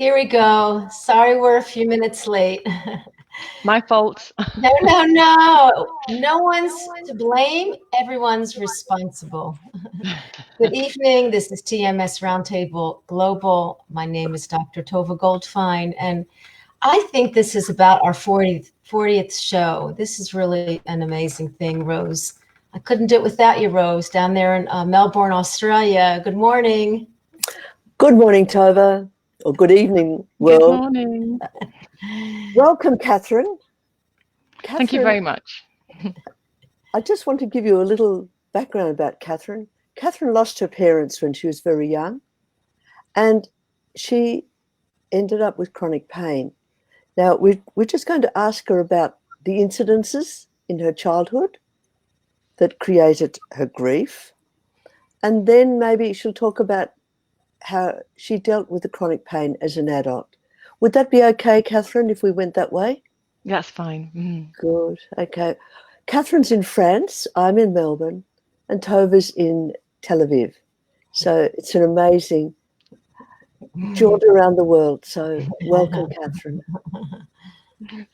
Here we go. Sorry we're a few minutes late. My fault. No. No one's to blame. Everyone's responsible. Good evening. This is TMS Roundtable Global. My name is Dr. Tova Goldfein, and I think this is about our 40th show. This is really an amazing thing, Rose. I couldn't do it without you, Rose, down there in Melbourne, Australia. Good morning. Good morning, Tova, or good evening, world. Good morning. Welcome, Catherine. Thank you very much. I just want to give you a little background about Catherine. Catherine lost her parents when she was very young, and she ended up with chronic pain. Now, we're just going to ask her about the incidences in her childhood that created her grief, and then maybe she'll talk about how she dealt with the chronic pain as an adult. Would that be okay, Catherine, if we went that way? That's fine. Good. Okay. Catherine's in France, I'm in Melbourne, and Tova's in Tel Aviv. So it's an amazing jaunt around the world. So welcome, Catherine.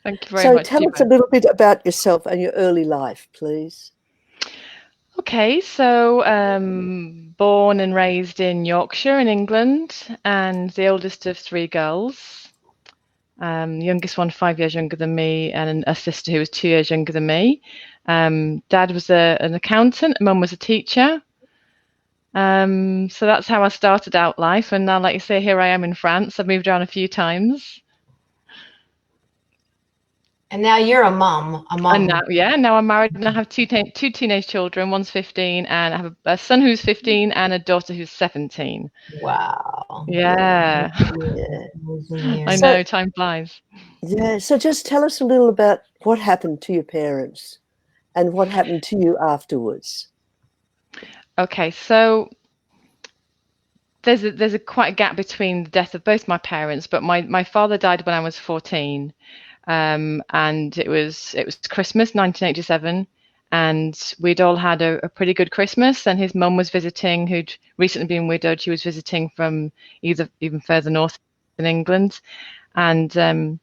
Thank you very much. So tell us a little bit about yourself and your early life, please. Okay, so born and raised in Yorkshire in England, and the oldest of three girls. The youngest one 5 years younger than me, and a sister who was 2 years younger than me. Dad was an accountant, Mum was a teacher. So that's how I started out life, and now, like you say, here I am in France. I've moved around a few times. And now you're a mom. And now I'm married, and I have two teenage children. One's 15, and I have a son who's 15 and a daughter who's 17. Wow. Yeah. I know, time flies. Yeah. So just tell us a little about what happened to your parents and what happened to you afterwards. Okay, so there's a quite a gap between the death of both my parents, but my father died when I was 14. And it was Christmas 1987, and we'd all had a pretty good Christmas, and his mum was visiting, who'd recently been widowed. She was visiting from even further north in England, and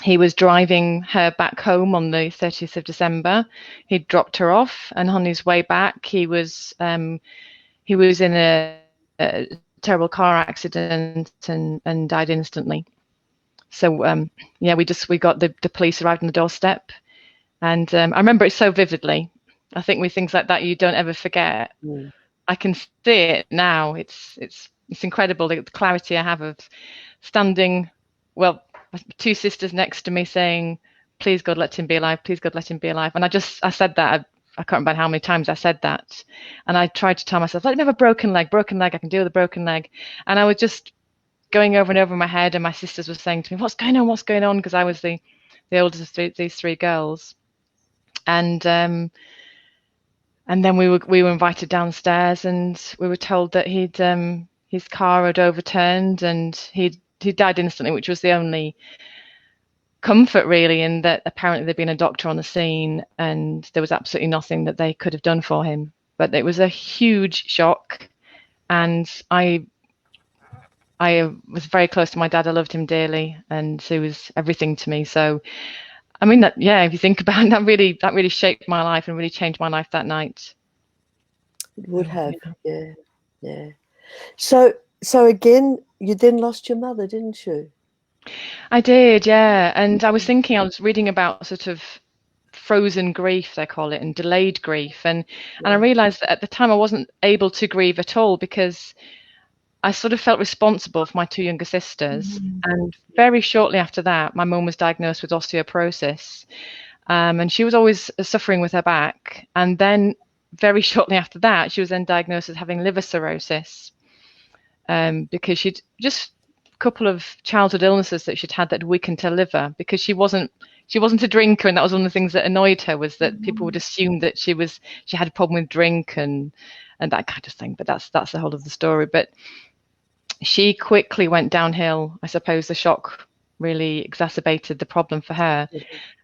he was driving her back home on the 30th of December. He'd dropped her off, and on his way back he was in a terrible car accident and died instantly. So we got the police arrived on the doorstep, and I remember it so vividly. I think with things like that you don't ever forget. I can see it now. It's incredible, the clarity I have of standing, well, two sisters next to me saying, "Please God, let him be alive. Please God, let him be alive." And I said that. I can't remember how many times I said that, and I tried to tell myself, "Let me have a broken leg. I can deal with a broken leg," and I was just going over and over in my head, and my sisters were saying to me, what's going on, because I was the oldest of these three girls. And then we were invited downstairs, and we were told that his car had overturned, and he died instantly, which was the only comfort really, in that apparently there'd been a doctor on the scene and there was absolutely nothing that they could have done for him. But it was a huge shock, and I was very close to my dad. I loved him dearly, and he was everything to me. So, I mean, if you think about it, that really shaped my life and really changed my life that night. It would have, yeah. So again, you then lost your mother, didn't you? I did, yeah. And I was reading about sort of frozen grief, they call it, and delayed grief, and I realised that at the time I wasn't able to grieve at all, because I sort of felt responsible for my two younger sisters. And very shortly after that, my mum was diagnosed with osteoporosis, and she was always suffering with her back. And then very shortly after that, she was then diagnosed as having liver cirrhosis, because she'd just a couple of childhood illnesses that she'd had that weakened her liver, because she wasn't a drinker, and that was one of the things that annoyed her, was that people would assume that she had a problem with drink and that kind of thing. But that's the whole of the story. But she quickly went downhill. I suppose the shock really exacerbated the problem for her.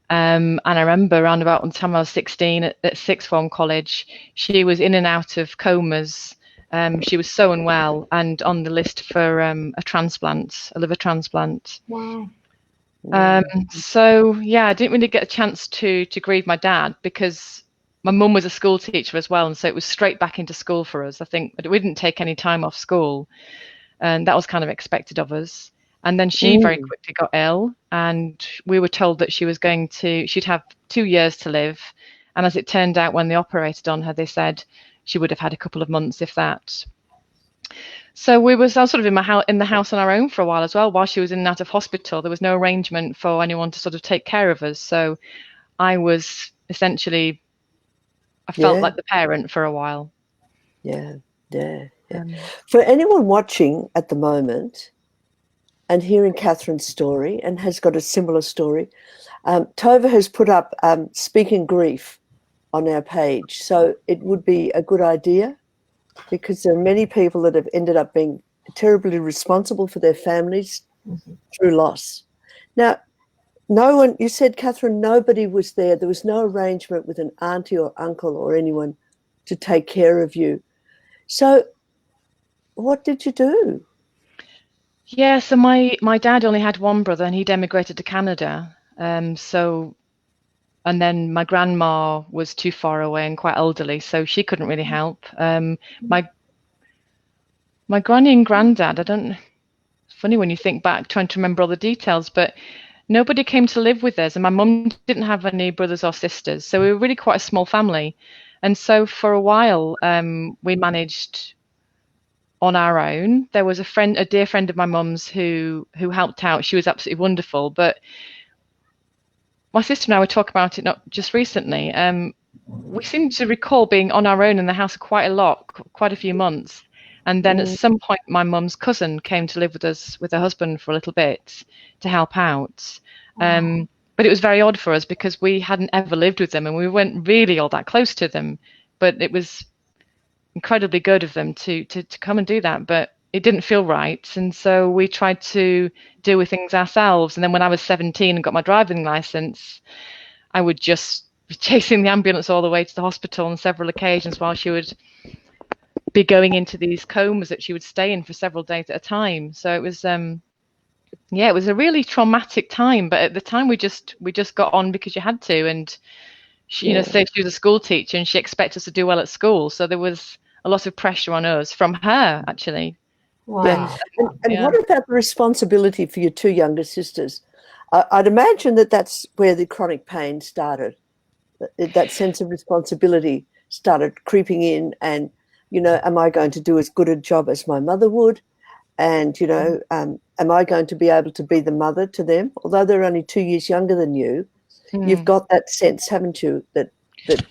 And I remember around about the time I was 16 at sixth form college, she was in and out of comas She was so unwell and on the list for a liver transplant. Wow. So yeah, I didn't really get a chance to grieve my dad because my mum was a school teacher as well, and so it was straight back into school for us. I think we didn't take any time off school, and that was kind of expected of us. And then she very quickly got ill, and we were told that she'd have 2 years to live. And as it turned out, when they operated on her, they said she would have had a couple of months, if that. So I was sort of in the house on our own for a while as well. While she was in and out of hospital, there was no arrangement for anyone to sort of take care of us. So I was essentially, I felt like the parent for a while. Yeah. For anyone watching at the moment and hearing Catherine's story, and has got a similar story, Tova has put up Speaking Grief on our page. So it would be a good idea, because there are many people that have ended up being terribly responsible for their families through loss. Now, no one, you said, Catherine, nobody was there. There was no arrangement with an auntie or uncle or anyone to take care of you. So what did you do? Yeah, so my dad only had one brother, and he'd emigrated to Canada. And then my grandma was too far away and quite elderly, so she couldn't really help. My granny and granddad, it's funny when you think back, trying to remember all the details, but nobody came to live with us, and my mum didn't have any brothers or sisters, so we were really quite a small family. And so for a while, we managed on our own. There was a dear friend of my mum's who helped out. She was absolutely wonderful, but my sister and I were talking about it not just recently. We seem to recall being on our own in the house quite a few months. And then at some point, my mum's cousin came to live with us with her husband for a little bit to help out. But it was very odd for us because we hadn't ever lived with them and we weren't really all that close to them. But it was incredibly good of them to come and do that. But it didn't feel right. And so we tried to deal with things ourselves. And then when I was 17 and got my driving license, I would just be chasing the ambulance all the way to the hospital on several occasions while she would be going into these comas that she would stay in for several days at a time. So it was, it was a really traumatic time. But at the time, we just got on because you had to. And she, say she was a school teacher and she expected us to do well at school. So there was a lot of pressure on us from her, actually. Wow. And what about the responsibility for your two younger sisters? I'd imagine that's where the chronic pain started. That sense of responsibility started creeping in, and am I going to do as good a job as my mother would? And am I going to be able to be the mother to them? Although they're only 2 years younger than you, you've got that sense, haven't you, that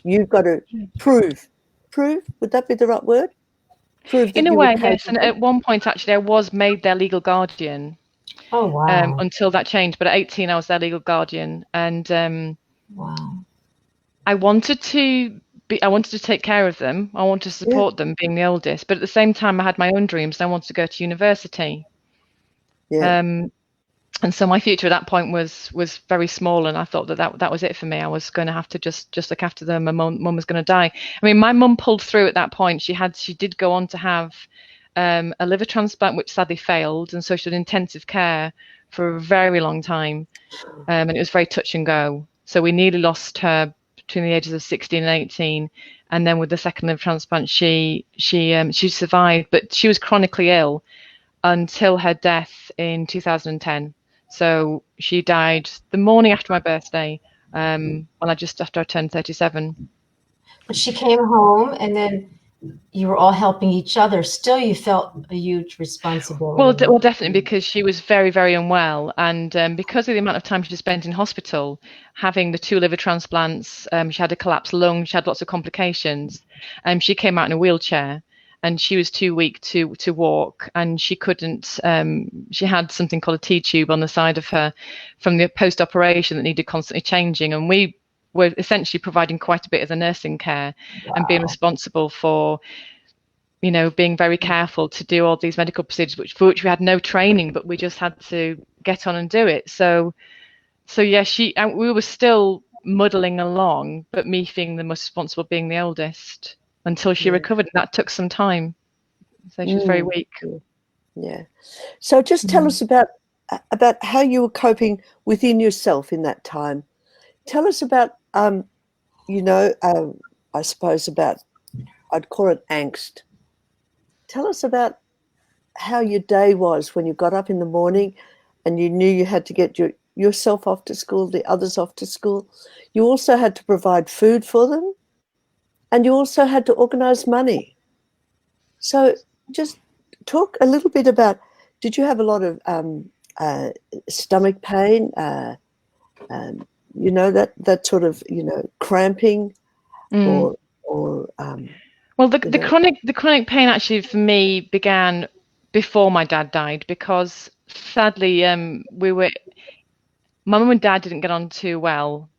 you've got to prove. Would that be the right word? In a way, yes. And at one point, actually, I was made their legal guardian. Oh, wow. Until that changed. But at 18, I was their legal guardian. And wow. I wanted to take care of them. I wanted to support them, being the oldest. But at the same time, I had my own dreams. And I wanted to go to university. Yeah. And so my future at that point was very small, and I thought that was it for me. I was going to have to just look after them. My mum was going to die. I mean, my mum pulled through at that point. She did go on to have a liver transplant, which sadly failed, and so she had intensive care for a very long time, and it was very touch and go. So we nearly lost her between the ages of 16 and 18, and then with the second liver transplant, she survived, but she was chronically ill until her death in 2010. So she died the morning after my birthday, after I turned 37. But she came home, and then you were all helping each other. Still, you felt a huge responsibility. Well, definitely, because she was very, very unwell, and because of the amount of time she spent in hospital, having the 2 liver transplants, she had a collapsed lung, she had lots of complications. She came out in a wheelchair. And she was too weak to walk, and she couldn't. She had something called a T-tube on the side of her from the post-operation that needed constantly changing. And we were essentially providing quite a bit of the nursing care and being responsible for, being very careful to do all these medical procedures, for which we had no training, but we just had to get on and do it. So yeah, we were still muddling along, but me being the most responsible, being the oldest. Until she recovered, and that took some time. So she was very weak. Yeah. So just tell us about how you were coping within yourself in that time. Tell us about, I suppose I'd call it angst. Tell us about how your day was when you got up in the morning and you knew you had to get yourself off to school, the others off to school. You also had to provide food for them, and you also had to organize money. So just talk a little bit about, did you have a lot of stomach pain, that sort of, cramping or well, the chronic pain actually for me began before my dad died, because sadly my mum and dad didn't get on too well.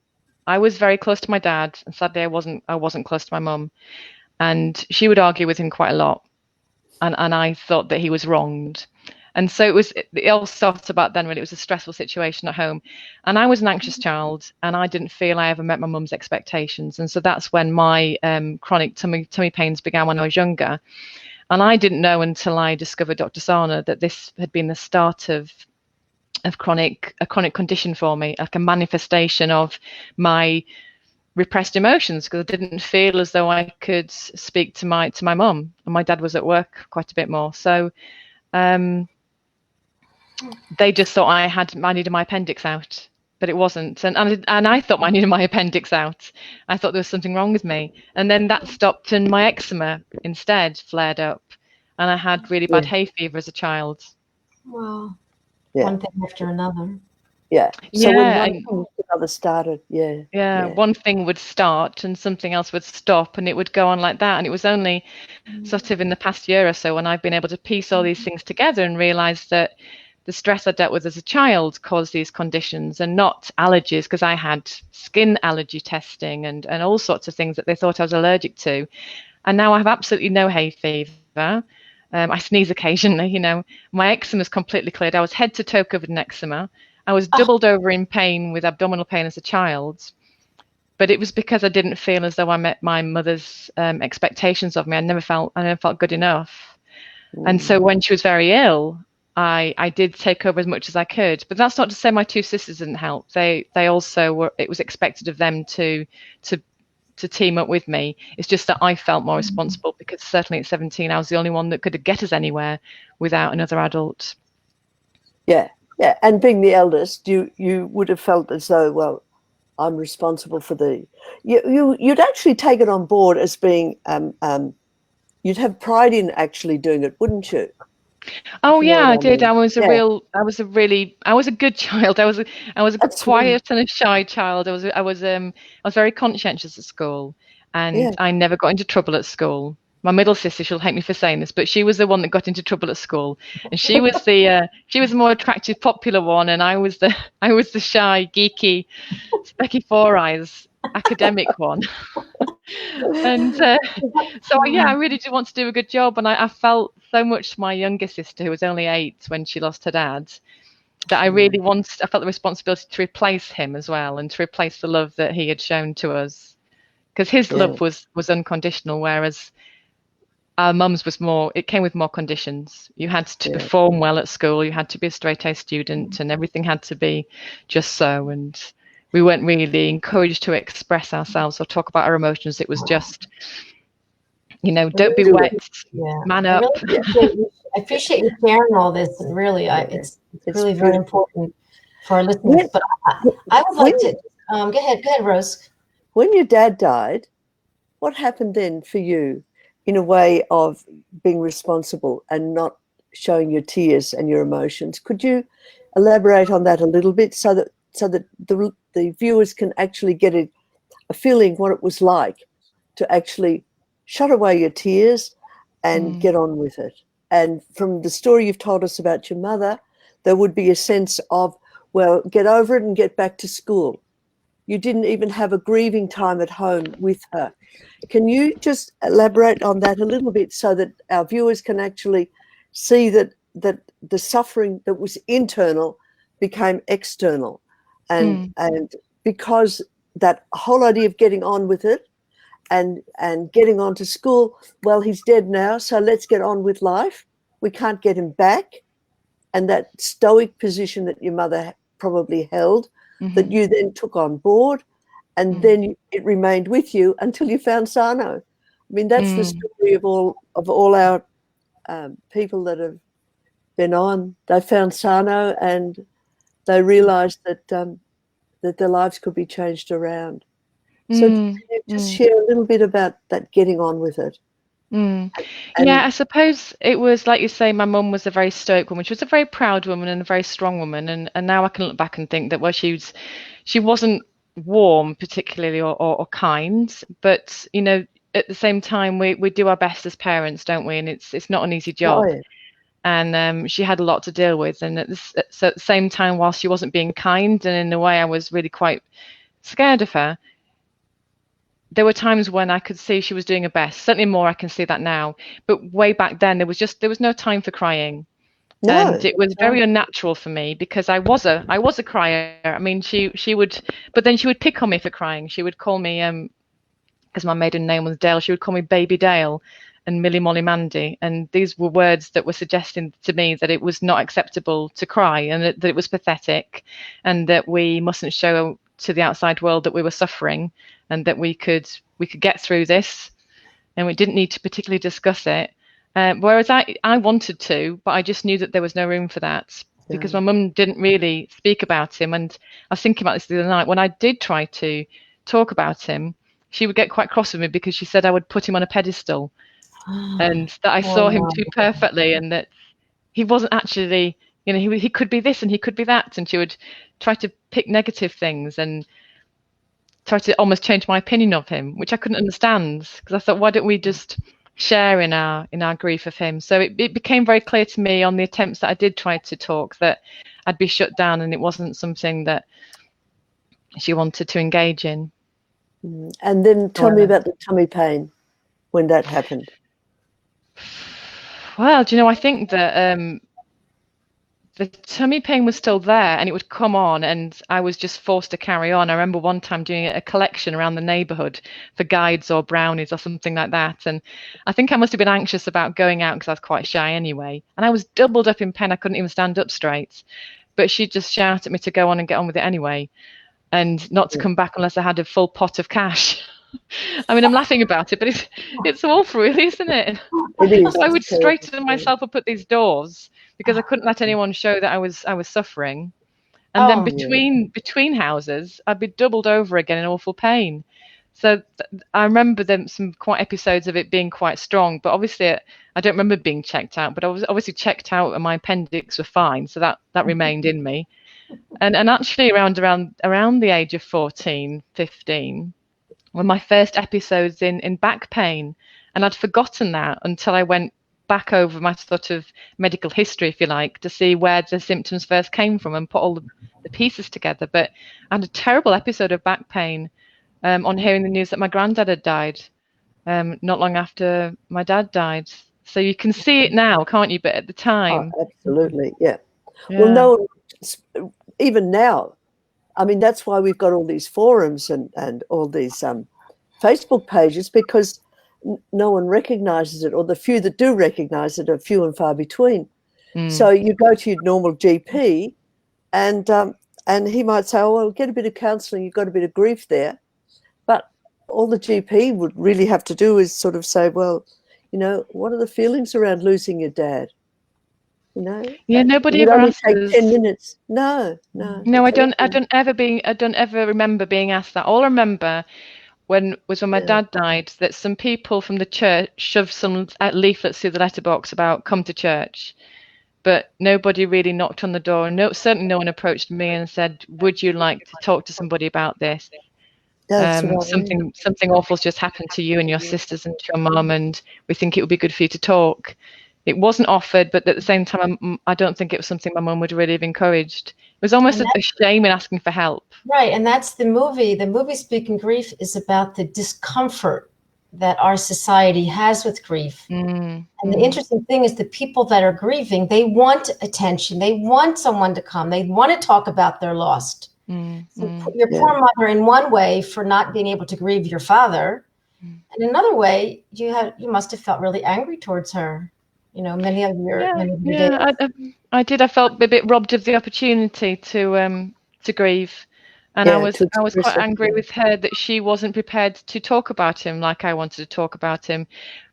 I was very close to my dad, and sadly I wasn't close to my mum, and she would argue with him quite a lot, and I thought that he was wronged. And so it all started about then, really. It was a stressful situation at home, and I was an anxious child, and I didn't feel I ever met my mum's expectations. And so that's when my chronic tummy pains began when I was younger. And I didn't know until I discovered Dr. Sarno that this had been the start of a chronic condition for me, like a manifestation of my repressed emotions, because I didn't feel as though I could speak to my mum, and my dad was at work quite a bit more. So they just thought I needed my appendix out, but it wasn't. And I thought I needed my appendix out. I thought there was something wrong with me. And then that stopped, and my eczema instead flared up. And I had really bad hay fever as a child. Wow. Yeah. One thing after another. Yeah. So when one thing after another started, one thing would start and something else would stop, and it would go on like that. And it was only sort of in the past year or so when I've been able to piece all these things together and realize that the stress I dealt with as a child caused these conditions, and not allergies, because I had skin allergy testing and all sorts of things that they thought I was allergic to. And now I have absolutely no hay fever. I sneeze occasionally, my eczema is completely cleared. I was head to toe covered in eczema. I was doubled over in pain with abdominal pain as a child. But it was because I didn't feel as though I met my mother's expectations of me. I never felt good enough. And so when she was very ill, I did take over as much as I could. But that's not to say my two sisters didn't help. They also were. It was expected of them to team up with me. It's just that I felt more responsible, because certainly at 17 I was the only one that could get us anywhere without another adult. Yeah. And being the eldest, you would have felt as though, well, I'm responsible for you'd actually take it on board as being you'd have pride in actually doing it, wouldn't you? Oh yeah, I did. I was a good child. I was a quiet and a shy child. I was very conscientious at school, and I never got into trouble at school. My middle sister, she'll hate me for saying this, but she was the one that got into trouble at school, and she was the more attractive, popular one, and I was the shy, geeky, specky four eyes academic one. And so I really did want to do a good job, and I felt so much for my younger sister, who was only 8 when she lost her dad, that I felt the responsibility to replace him as well, and to replace the love that he had shown to us, because his love was unconditional, whereas our mum's it came with more conditions. You had to perform well at school, you had to be a straight A student, and everything had to be just so, and we weren't really encouraged to express ourselves or talk about our emotions. It was just, don't be wet, man up. I appreciate you sharing all this. And really, it's really very important for our listeners. But I would like to go ahead, Rose. When your dad died, what happened then for you, in a way of being responsible and not showing your tears and your emotions? Could you elaborate on that a little bit, so that the viewers can actually get a feeling what it was like to actually shut away your tears and get on with it? And from the story you've told us about your mother, there would be a sense of, well, get over it and get back to school. You didn't even have a grieving time at home with her. Can you just elaborate on that a little bit, so that our viewers can actually see that the suffering that was internal became external, and because that whole idea of getting on with it and getting on to school. Well, he's dead now, so let's get on with life. We can't get him back. And that stoic position that your mother probably held, that you then took on board, and then it remained with you until you found Sarno. I mean, that's the story of all our people that have been on. They found Sarno and they realised that that their lives could be changed around. So can you just share a little bit about that, getting on with it? Yeah, I suppose it was like you say, my mum was a very stoic woman. She was a very proud woman and a very strong woman. And now I can look back and think that, well, she wasn't warm particularly or kind, but you know, at the same time we do our best as parents, don't we? And it's not an easy job. Oh, yeah. And she had a lot to deal with. And at the same time, while she wasn't being kind, and in a way I was really quite scared of her, there were times when I could see she was doing her best. Certainly more, I can see that now. But way back then, there was no time for crying. No, And it was very unnatural for me because I was a crier. I mean, she would, but then she would pick on me for crying. She would call me, because my maiden name was Dale, she would call me Baby Dale and Millie Molly Mandy. And these were words that were suggesting to me that it was not acceptable to cry, and that it was pathetic, and that we mustn't show to the outside world that we were suffering, and that we could get through this, and we didn't need to particularly discuss it. Whereas I wanted to, but I just knew that there was no room for that because my mum didn't really speak about him. And I was thinking about this the other night. When I did try to talk about him, she would get quite cross with me because she said I would put him on a pedestal, and that I saw him too perfectly, and that he wasn't actually, you know, he could be this and he could be that. And she would try to pick negative things and try to almost change my opinion of him, which I couldn't understand, because I thought, why don't we just share in our grief of him? So it became very clear to me on the attempts that I did try to talk that I'd be shut down, and it wasn't something that she wanted to engage in. And then tell me about the tummy pain when that happened. Well, do you know, I think that the tummy pain was still there, and it would come on, and I was just forced to carry on. I remember one time doing a collection around the neighborhood for guides or brownies or something like that. And I think I must have been anxious about going out because I was quite shy anyway. And I was doubled up in pain. I couldn't even stand up straight. But she'd just shout at me to go on and get on with it anyway, and not to come back unless I had a full pot of cash. I mean, I'm laughing about it, but it's awful, really, isn't it? It is. So I would straighten myself up at these doors because I couldn't let anyone show that I was suffering. And then between houses, I'd be doubled over again in awful pain. So I remember some quite episodes of it being quite strong, but obviously I don't remember being checked out, but I was obviously checked out and my appendix were fine. So that remained in me. And actually around the age of 14, 15, were my first episodes in back pain. And I'd forgotten that until I went back over my sort of medical history, if you like, to see where the symptoms first came from and put all the pieces together. But I had a terrible episode of back pain on hearing the news that my granddad had died not long after my dad died. So you can see it now, can't you? But at the time. Oh, absolutely, yeah. Well, no, even now, I mean, that's why we've got all these forums and all these Facebook pages, because no one recognises it, or the few that do recognise it are few and far between. So you go to your normal GP and he might say, oh, well, get a bit of counselling, you've got a bit of grief there. But all the GP would really have to do is sort of say, well, you know, what are the feelings around losing your dad? You know? Yeah, nobody ever ever asks take us. 10 minutes. No. I don't ever remember being asked that. All I remember when my dad died, that some people from the church shoved some leaflets through the letterbox about come to church, but nobody really knocked on the door. Certainly no one approached me and said, would you like to talk to somebody about this? Something awful's just happened to you and your sisters and to your mum, and we think it would be good for you to talk. It wasn't offered, but at the same time, I don't think it was something my mum would really have encouraged. It was almost a shame in asking for help. Right, and that's the movie. The movie Speaking Grief is about the discomfort that our society has with grief. And the interesting thing is the people that are grieving, they want attention. They want someone to come. They want to talk about their loss. So your poor mother, in one way, for not being able to grieve your father, And another way, you must have felt really angry towards her. Many of your days. I did. I felt a bit robbed of the opportunity to grieve, and I was quite angry with her that she wasn't prepared to talk about him like I wanted to talk about him.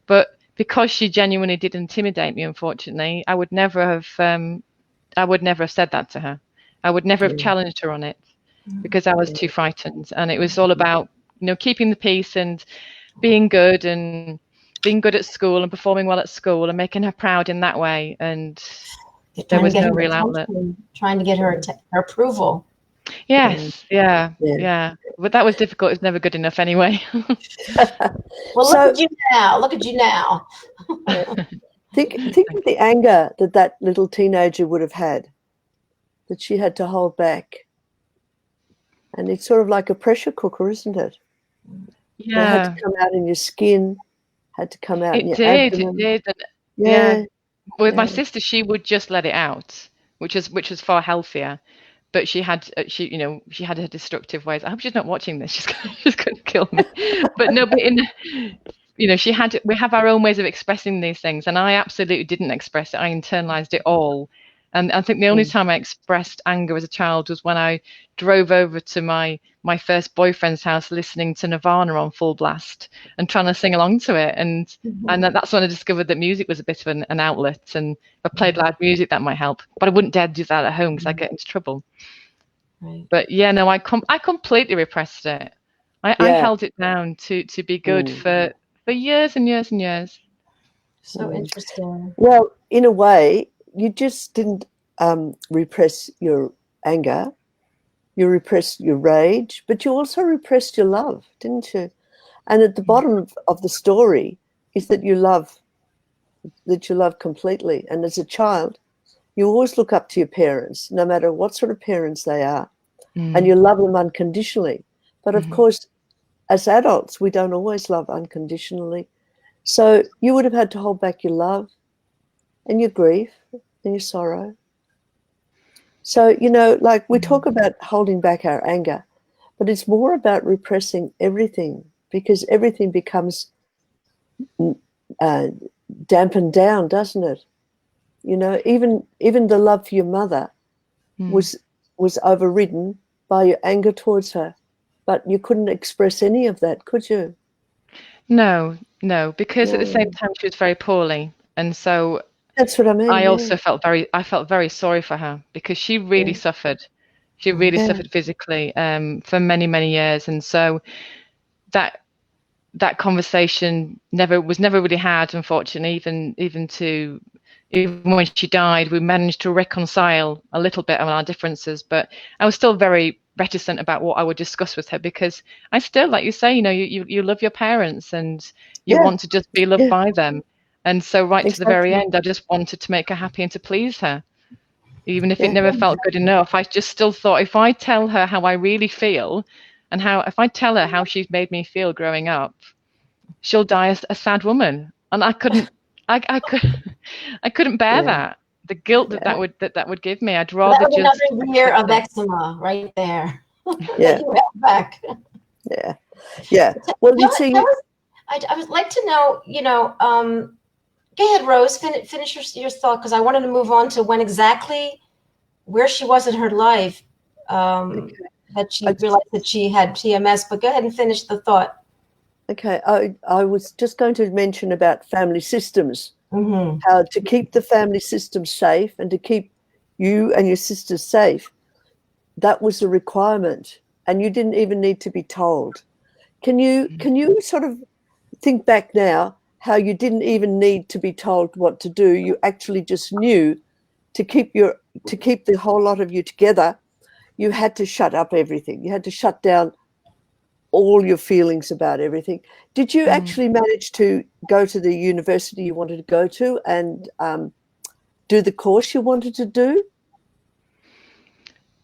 But because she genuinely did intimidate me, unfortunately, I would never have said that to her. I would never have challenged her on it because I was too frightened. And it was all about, keeping the peace and being good at school and performing well at school and making her proud in that way. And there was no real outlet. Trying to get her approval. Yes, yeah. But that was difficult. It's never good enough anyway. Well, look at you now. Think of the anger that little teenager would have had, that she had to hold back. And it's sort of like a pressure cooker, isn't it? Yeah. It had to come out in your skin, had to come out in your abdomen. It did. Yeah. With my sister, she would just let it out, which was far healthier. But she had her destructive ways. I hope she's not watching this. She's going to kill me. But no, but we have our own ways of expressing these things, and I absolutely didn't express it. I internalized it all. And I think the only time I expressed anger as a child was when I drove over to my first boyfriend's house, listening to Nirvana on full blast and trying to sing along to it. And that's when I discovered that music was a bit of an outlet. And if I played loud music, that might help. But I wouldn't dare do that at home because I get into trouble. Right. But yeah, no, I completely repressed it. I held it down to be good for years and years and years. So interesting. Well, in a way, you just didn't repress your anger. You repressed your rage, but you also repressed your love, didn't you? And at the bottom of the story is that you love completely. And as a child, you always look up to your parents, no matter what sort of parents they are, and you love them unconditionally. But of course, as adults, we don't always love unconditionally. So you would have had to hold back your love and your grief and your sorrow. So, like we talk about holding back our anger, but it's more about repressing everything, because everything becomes dampened down, doesn't it? Even the love for your mother was overridden by your anger towards her, but you couldn't express any of that, could you? No, because at the same time she was very poorly, and so that's what I mean. I also felt very sorry for her, because she really suffered. She really suffered physically for many, many years, and so that conversation was never really had, unfortunately. Even when she died, we managed to reconcile a little bit on our differences, but I was still very reticent about what I would discuss with her, because I still, like you say, you love your parents and you want to just be loved by them. And so to the very end, I just wanted to make her happy and to please her, even if it never felt good enough. I just still thought, if I tell her how I really feel, and if I tell her how she's made me feel growing up, she'll die as a sad woman. And I couldn't bear that. The guilt that would give me. I'd rather just another year of eczema right there. Yeah. You have back. Yeah. Well, you see, I would like to know, go ahead, Rose, finish your thought, because I wanted to move on to where she was in her life, that she realized that she had TMS. But go ahead and finish the thought. Okay, I was just going to mention about family systems, how to keep the family system safe and to keep you and your sisters safe. That was a requirement, and you didn't even need to be told. Can you sort of think back now how you didn't even need to be told what to do? You actually just knew to keep the whole lot of you together. You had to shut up everything. You had to shut down all your feelings about everything. Did you actually manage to go to the university you wanted to go to and do the course you wanted to do?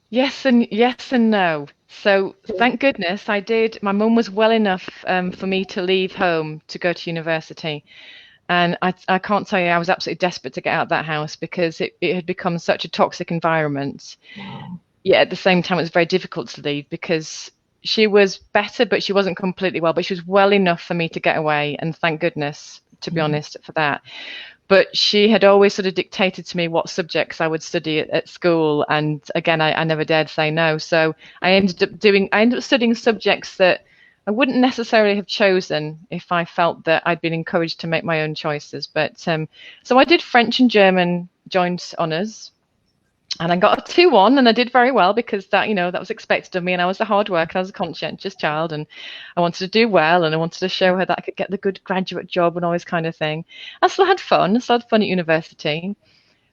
Yes and no. So thank goodness I did. My mum was well enough for me to leave home to go to university. And I can't tell you, I was absolutely desperate to get out of that house, because it had become such a toxic environment. Yeah, at the same time, it was very difficult to leave, because she was better, but she wasn't completely well, but she was well enough for me to get away, and thank goodness, to be honest, for that. But she had always sort of dictated to me what subjects I would study at school, and again, I never dared say no. So I ended up studying subjects that I wouldn't necessarily have chosen if I felt that I'd been encouraged to make my own choices. But so I did French and German joint honours, and I got a 2-1, and I did very well because that, that was expected of me, and I was a hard worker, I was a conscientious child, and I wanted to do well, and I wanted to show her that I could get the good graduate job and all this kind of thing. I still had fun. At university,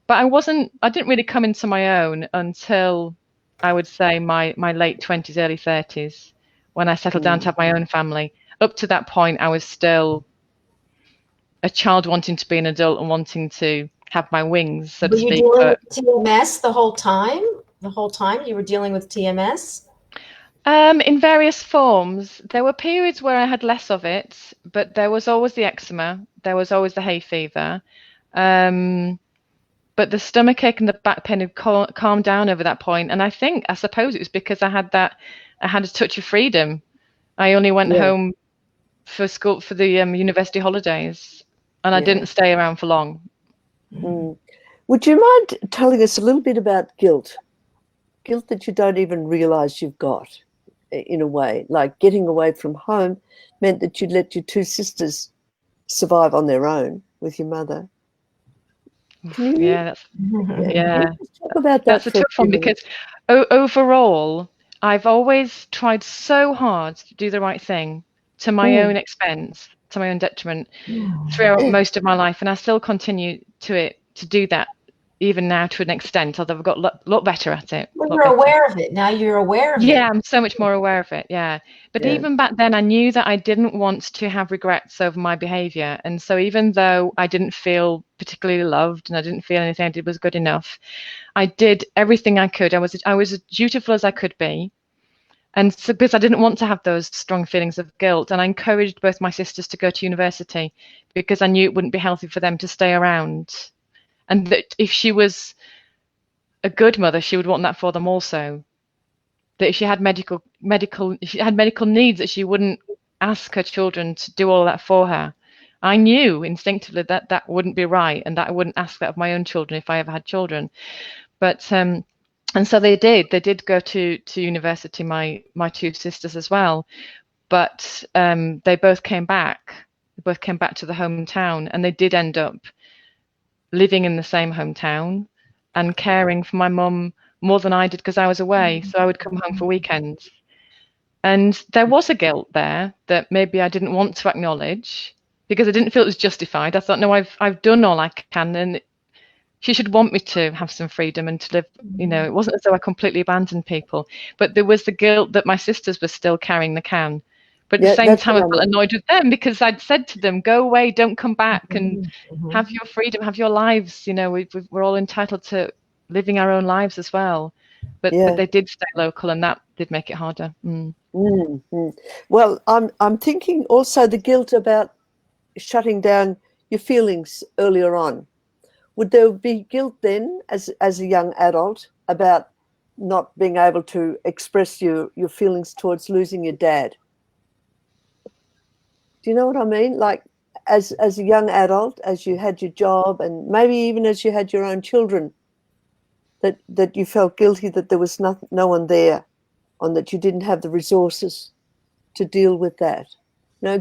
but I didn't really come into my own until I would say my late 20s, early 30s, when I settled down to have my own family. Up to that point, I was still a child wanting to be an adult and wanting to have my wings, so to speak. Were you dealing with TMS the whole time? The whole time you were dealing with TMS? In various forms. There were periods where I had less of it, but there was always the eczema. There was always the hay fever. But the stomachache and the back pain had calmed down over that point. And I suppose it was because I had a touch of freedom. I only went home for school for the university holidays, and I didn't stay around for long. Would you mind telling us a little bit about guilt? Guilt that you don't even realize you've got, in a way. Like getting away from home meant that you'd let your 2 sisters survive on their own with your mother. Talk about that. That's a tough one, because overall, I've always tried so hard to do the right thing to my own expense, to my own detriment, throughout most of my life, and I still continue to do that even now to an extent, although I've got a lot better at it. Well, you're aware of it now. You're aware of it. Yeah, I'm so much more aware of it. Yeah, but even back then, I knew that I didn't want to have regrets over my behaviour, and so even though I didn't feel particularly loved and I didn't feel anything I did was good enough, I did everything I could. I was as dutiful as I could be. And so, because I didn't want to have those strong feelings of guilt, and I encouraged both my sisters to go to university because I knew it wouldn't be healthy for them to stay around, and that if she was a good mother, she would want that for them also. That if she had medical needs, that she wouldn't ask her children to do all that for her. I knew instinctively that that wouldn't be right, and that I wouldn't ask that of my own children if I ever had children. But and so they did go to university, my 2 sisters as well, but they both came back to the hometown, and they did end up living in the same hometown and caring for my mum more than I did because I was away. So I would come home for weekends, and there was a guilt there that maybe I didn't want to acknowledge because I didn't feel it was justified. I thought, no, I've done all I can, and she should want me to have some freedom and to live, it wasn't as though I completely abandoned people, but there was the guilt that my sisters were still carrying the can. But at the same time, I felt annoyed with them because I'd said to them, go away, don't come back, and have your freedom, have your lives. We're all entitled to living our own lives as well. But they did stay local, and that did make it harder. Well, I'm thinking also the guilt about shutting down your feelings earlier on. Would there be guilt then as a young adult about not being able to express your feelings towards losing your dad? Do you know what I mean? Like as a young adult, as you had your job, and maybe even as you had your own children, that you felt guilty that there was no one there, and that you didn't have the resources to deal with that.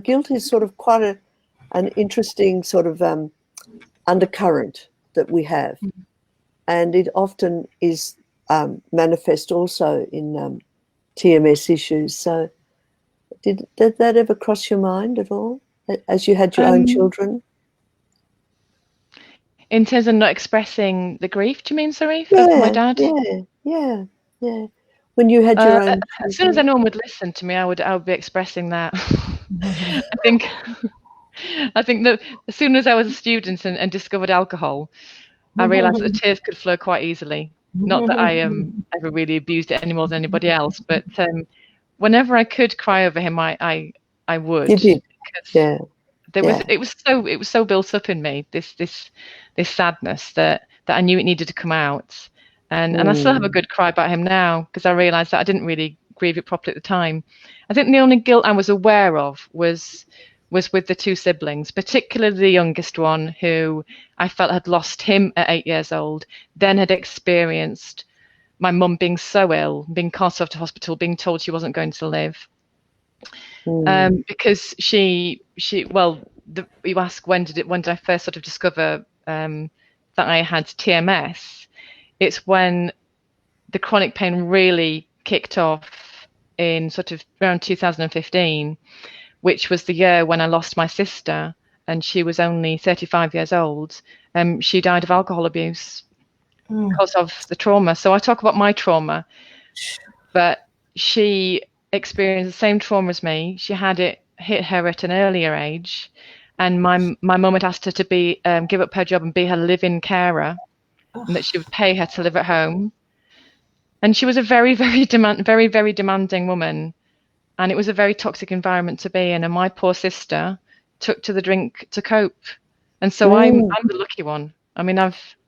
Guilt is sort of quite an interesting sort of undercurrent that we have, and it often is manifest also in TMS issues. So did that ever cross your mind at all as you had your own children? In terms of not expressing the grief, do you mean, Sarif, of my dad? Yeah. When you had your own. As soon as anyone would listen to me, I would be expressing that. I think that as soon as I was a student and discovered alcohol, I realised that the tears could flow quite easily. Not that I ever really abused it any more than anybody else, but whenever I could cry over him, I would. You did. It was so built up in me, this sadness that I knew it needed to come out, and I still have a good cry about him now because I realised that I didn't really grieve it properly at the time. I think the only guilt I was aware of was with the two siblings, particularly the youngest one, who I felt had lost him at 8 years old, then had experienced my mum being so ill, being carted off to hospital, being told she wasn't going to live. Because you ask when did I first sort of discover that I had TMS? It's when the chronic pain really kicked off in sort of around 2015, which was the year when I lost my sister, and she was only 35 years old. She died of alcohol abuse because of the trauma. So I talk about my trauma, but she experienced the same trauma as me. She had it hit her at an earlier age, and my mum had asked her to be give up her job and be her live-in carer, and that she would pay her to live at home. And she was a very, very demanding woman, and it was a very toxic environment to be in. And my poor sister took to the drink to cope, and so I'm the lucky one. I mean,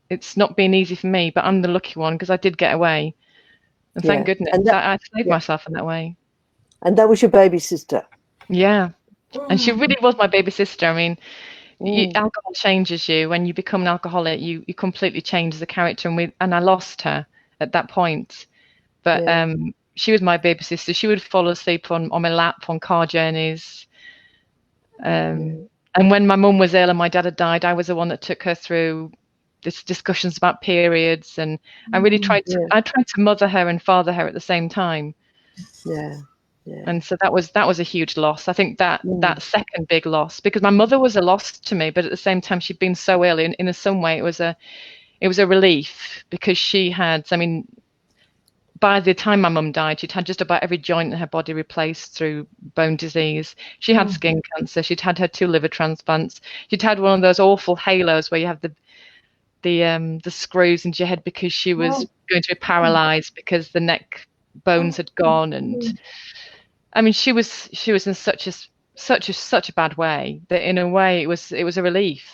it's not been easy for me, but I'm the lucky one because I did get away, and thank goodness I saved myself in that way. And that was your baby sister. Yeah, and she really was my baby sister. I mean, alcohol changes you. When you become an alcoholic, you completely change the character, and I lost her at that point. But she was my baby sister. She would fall asleep on my lap on car journeys. And when my mum was ill and my dad had died, I was the one that took her through these discussions about periods, and I really tried to mother her and father her at the same time. Yeah. And so that was a huge loss. I think that second big loss, because my mother was a loss to me, but at the same time she'd been so ill. In some way, it was a relief, because she had. I mean, by the time my mum died, she'd had just about every joint in her body replaced through bone disease. She had skin cancer. She'd had her 2 liver transplants. She'd had one of those awful halos where you have the screws into your head, because she was going to be paralyzed because the neck bones had gone. And I mean, she was in such a bad way that in a way it was a relief.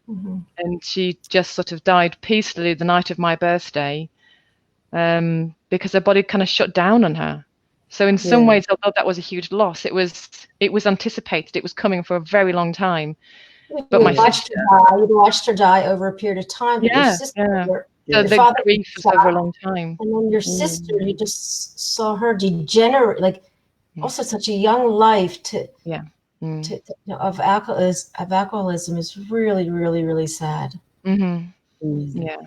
And she just sort of died peacefully the night of my birthday, because her body kind of shut down on her. So in some ways, although that was a huge loss, it was anticipated. It was coming for a very long time. But you watched her die over a period of time. But your sister, so the grief was over a long time. And then your sister, you just saw her degenerate, also such a young life of alcoholism is really, really, really sad. Yeah.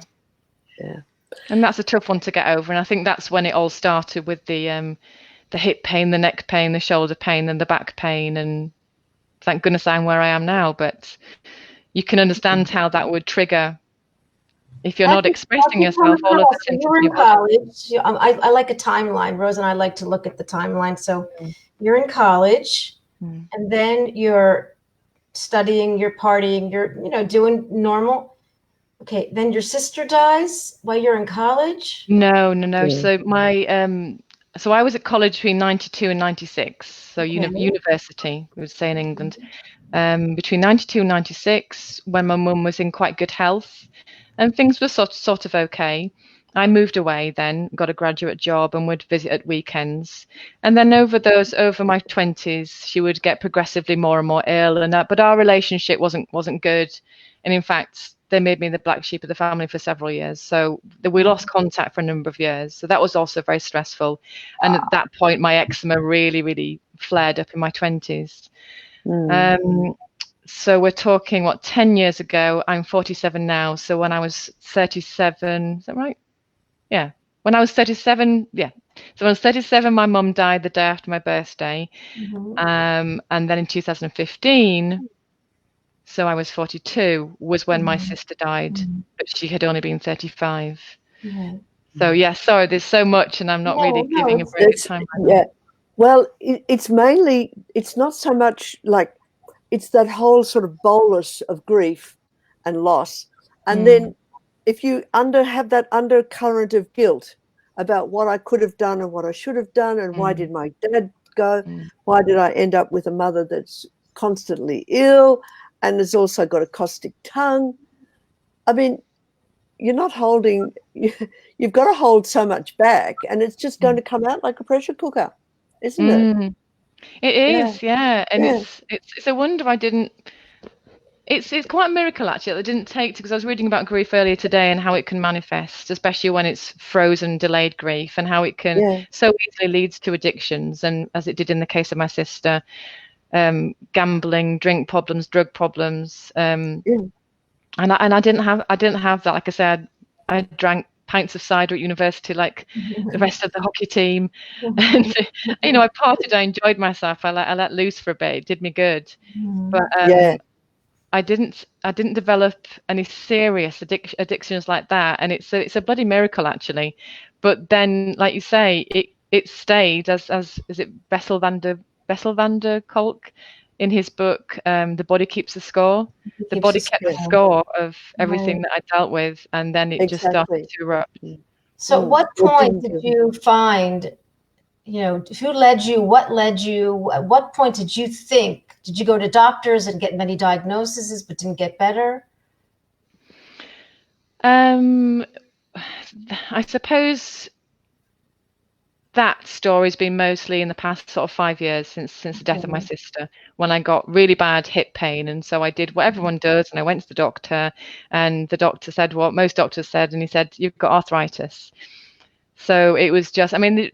And that's a tough one to get over. And I think that's when it all started, with the hip pain, the neck pain, the shoulder pain, and the back pain. And thank goodness I'm where I am now. But you can understand how that would trigger if you're not expressing yourself. All of the symptoms. You were in college. I like a timeline. Rose and I like to look at the timeline. So you're in college, and then you're studying, you're partying, you're doing normal. Okay, then your sister dies while you're in college? No. So so I was at college between 92 and 96. So university, we would say in England. Between 92 and 96, when my mum was in quite good health and things were sort of okay, I moved away then, got a graduate job, and would visit at weekends. And then over my 20s, she would get progressively more and more ill, but our relationship wasn't good. And in fact, they made me the black sheep of the family for several years. So we lost contact for a number of years. So that was also very stressful. And at that point, my eczema really, really flared up in my 20s. So we're talking, 10 years ago? I'm 47 now. So when I was 37, is that right? Yeah. When I was 37, yeah. So when I was 37, my mum died the day after my birthday. And then in 2015, so I was 42, was when my sister died, but she had only been 35. So sorry, there's so much, and I'm not really giving a very good time. Well, it's not so much like, it's that whole sort of bolus of grief and loss. And then if you have that undercurrent of guilt about what I could have done and what I should have done, and why did my dad go? Why did I end up with a mother that's constantly ill and has also got a caustic tongue? I mean, you've got to hold so much back, and it's just going to come out like a pressure cooker. isn't it? It is, yeah. And it's a wonder I didn't. It's quite a miracle actually that I didn't take to, because I was reading about grief earlier today and how it can manifest, especially when it's frozen, delayed grief, and how it can so easily leads to addictions, and as it did in the case of my sister, gambling, drink problems, drug problems, and I didn't have that. Like I said, I drank pints of cider at university like the rest of the hockey team, and I partied, I enjoyed myself, I let loose for a bit, it did me good, but I didn't develop any serious addictions like that, and it's a bloody miracle actually. But then, like you say, it stayed as is it Bessel van der Kolk in his book, The Body Keeps the Score. The body kept the score of everything that I dealt with, and then it just started to erupt. So, at what point did you find? Who led you? What led you? At what point did you think? Did you go to doctors and get many diagnoses but didn't get better? I suppose that story's been mostly in the past sort of 5 years since the death of my sister, when I got really bad hip pain. And so I did what everyone does, and I went to the doctor, and the doctor said what most doctors said, and he said, "You've got arthritis." So it was just, they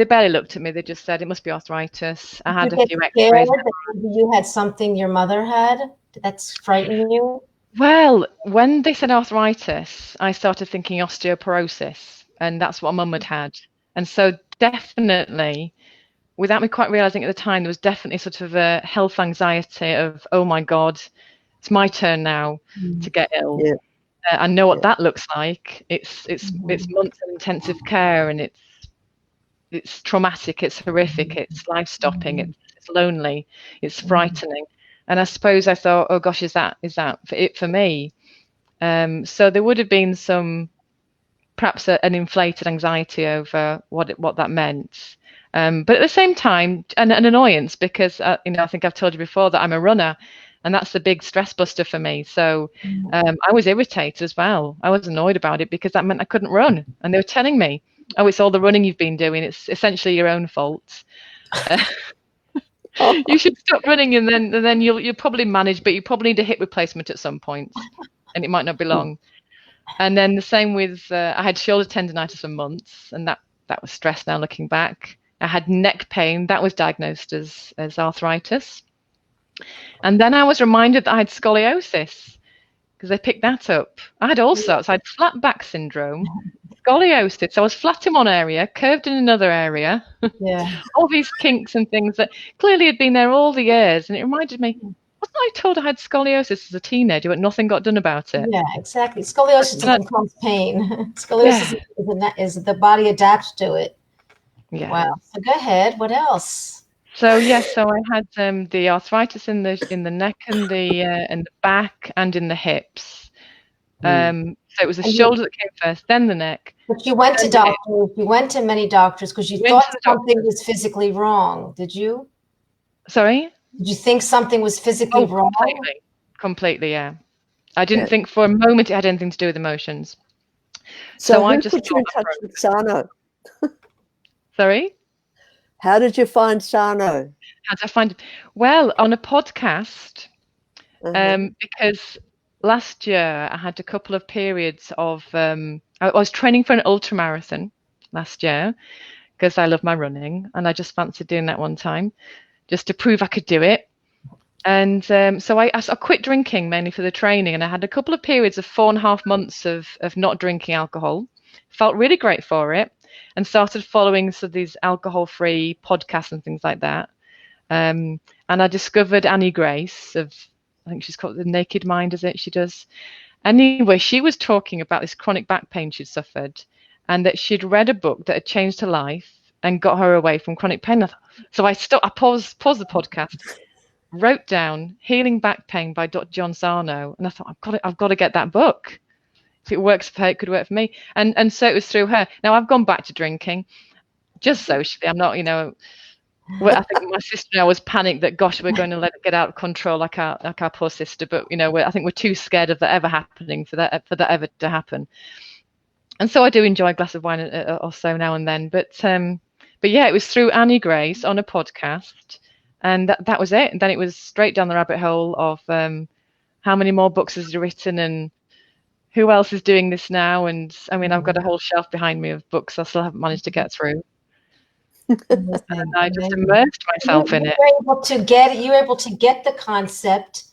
barely looked at me. They just said, "It must be arthritis." I had a few x-rays. You had something your mother had that's frightening you? Well, when they said arthritis, I started thinking osteoporosis, and that's what Mum had. And so definitely, without me quite realizing at the time, there was definitely sort of a health anxiety of, oh my God, it's my turn now to get ill. Yeah. I know what that looks like. It's months of intensive care, and it's traumatic, it's horrific, it's life stopping, it's lonely, it's frightening. And I suppose I thought, oh gosh, is that for me? So there would have been perhaps an inflated anxiety over what that meant. But at the same time, an annoyance, because I think I've told you before that I'm a runner, and that's the big stress buster for me. So I was irritated as well. I was annoyed about it because that meant I couldn't run, and they were telling me, "Oh, it's all the running you've been doing. It's essentially your own fault. You should stop running, and then you'll probably manage, but you probably need a hip replacement at some point, and it might not be long." And then the same with I had shoulder tendonitis for months, and that was stress. Now looking back, I had neck pain that was diagnosed as arthritis, and then I was reminded that I had scoliosis because they picked that up. I had all sorts. I had flat back syndrome, scoliosis. So I was flat in one area, curved in another area. Yeah, all these kinks and things that clearly had been there all the years, and it reminded me. Wasn't I told I had scoliosis as a teenager, but nothing got done about it? Yeah, exactly. Scoliosis doesn't cause pain. Scoliosis is the body adapts to it. Yeah. Wow. So go ahead. What else? So so I had the arthritis in the neck and the back and in the hips. So it was the shoulder that came first, then the neck. But you went to doctors. You went to many doctors because you thought something was physically wrong. Did you? Sorry? Did you think something was physically wrong? Completely, yeah. I didn't think for a moment it had anything to do with emotions. So I just put you in touch with Sarno. Sorry? How did you find Sarno? How did I find it? Well, on a podcast, because last year I had a couple of periods of, I was training for an ultramarathon last year because I love my running, and I just fancied doing that one time just to prove I could do it. And so I quit drinking mainly for the training, and I had a couple of periods of 4.5 months of not drinking alcohol. Felt really great for it, and started following some of these alcohol-free podcasts and things like that. And I discovered Annie Grace I think she's called The Naked Mind, is it? She does. Anyway, she was talking about this chronic back pain she'd suffered, and that she'd read a book that had changed her life and got her away from chronic pain. So I paused the podcast, wrote down Healing Back Pain by Dr. John Sarno, and I thought, I've got to get that book. If it works for her, it could work for me. And so it was through her. Now I've gone back to drinking, just socially. I'm not, I think my sister and I was panicked that, gosh, we're going to let it get out of control like our poor sister. But I think we're too scared of that ever happening for that ever to happen. And so I do enjoy a glass of wine or so now and then. But But yeah, it was through Annie Grace on a podcast, and that was it. And then it was straight down the rabbit hole of how many more books has he written, and who else is doing this now. And I mean, I've got a whole shelf behind me of books I still haven't managed to get through. And I just immersed myself in it. You were able to get the concept,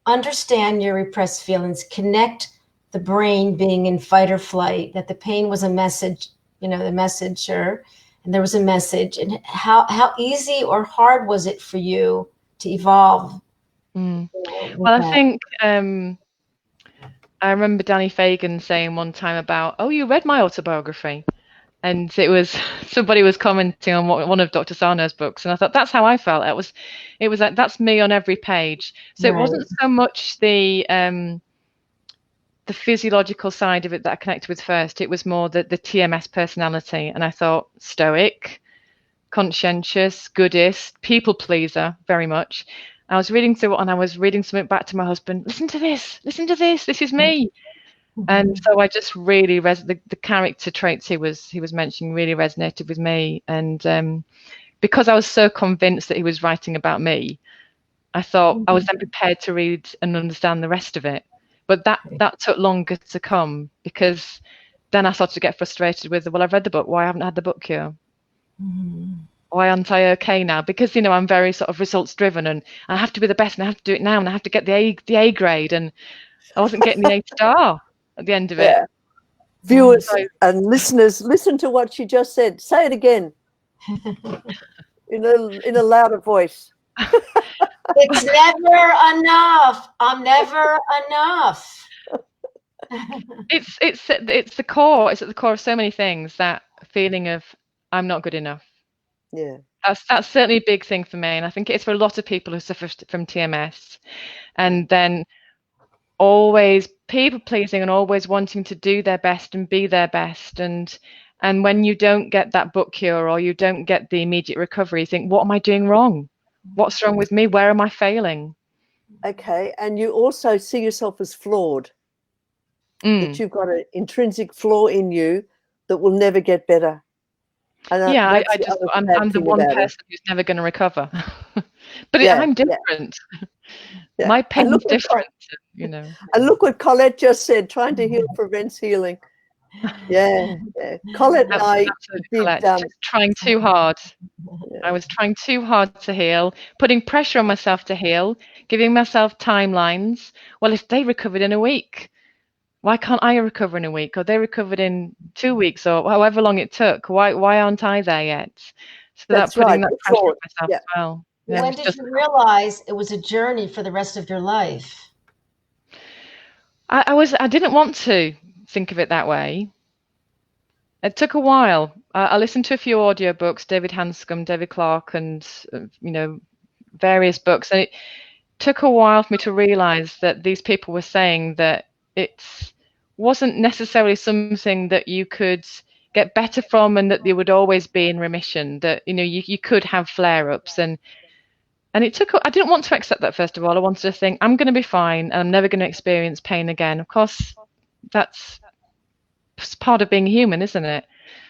understand your repressed feelings, connect the brain being in fight or flight, that the pain was a message, the messenger, and there was a message. And how easy or hard was it for you to evolve? Well, I think I remember Danny Fagan saying one time about, oh, you read my autobiography. And it was somebody was commenting on one of Dr. Sarno's books, and I thought that's how I felt. It was like that's me on every page. So It wasn't so much the physiological side of it that I connected with first. It was more the TMS personality, and I thought stoic, conscientious, goodist, people pleaser, very much. I was reading through it, and I was reading something back to my husband. Listen to this. This is me. And so I just really the character traits he was mentioning really resonated with me, and because I was so convinced that he was writing about me, I thought I was then prepared to read and understand the rest of it. But that took longer to come, because then I started to get frustrated with, well, I've read the book, why haven't I had the book here? Why aren't I okay now? Because I'm very sort of results driven, and I have to be the best, and I have to do it now, and I have to get the A grade, and I wasn't getting the A star at the end of it. Viewers and listeners, listen to what she just said. Say it again in a louder voice. It's never enough. I'm never enough. It's the core. It's at the core of so many things, that feeling of I'm not good enough. Yeah. That's certainly a big thing for me, and I think it's for a lot of people who suffer from TMS, and then always people pleasing and always wanting to do their best and be their best, and when you don't get that book cure or you don't get the immediate recovery, you think, what am I doing wrong? What's wrong with me? Where am I failing? Okay, and you also see yourself as flawed. That you've got an intrinsic flaw in you that will never get better. And I'm the one person who's never going to recover. But I'm different. Yeah. My pain's different, And look what Colette just said, trying to heal prevents healing. Yeah. Colette and I did trying too hard. I was trying too hard to heal, putting pressure on myself to heal, giving myself timelines. Well, if they recovered in a week, why can't I recover in a week? Or they recovered in 2 weeks, or however long it took. Why aren't I there yet? So that's putting that pressure on myself as well. When did you realize it was a journey for the rest of your life? I didn't want to think of it that way. It took a while. I listened to a few audiobooks, David Hanscom, David Clark, and various books, and it took a while for me to realize that these people were saying that it wasn't necessarily something that you could get better from, and that they would always be in remission, that you could have flare-ups, and it took. I didn't want to accept that. First of all, I wanted to think I'm going to be fine and I'm never going to experience pain again. Of course, that's part of being human, isn't it?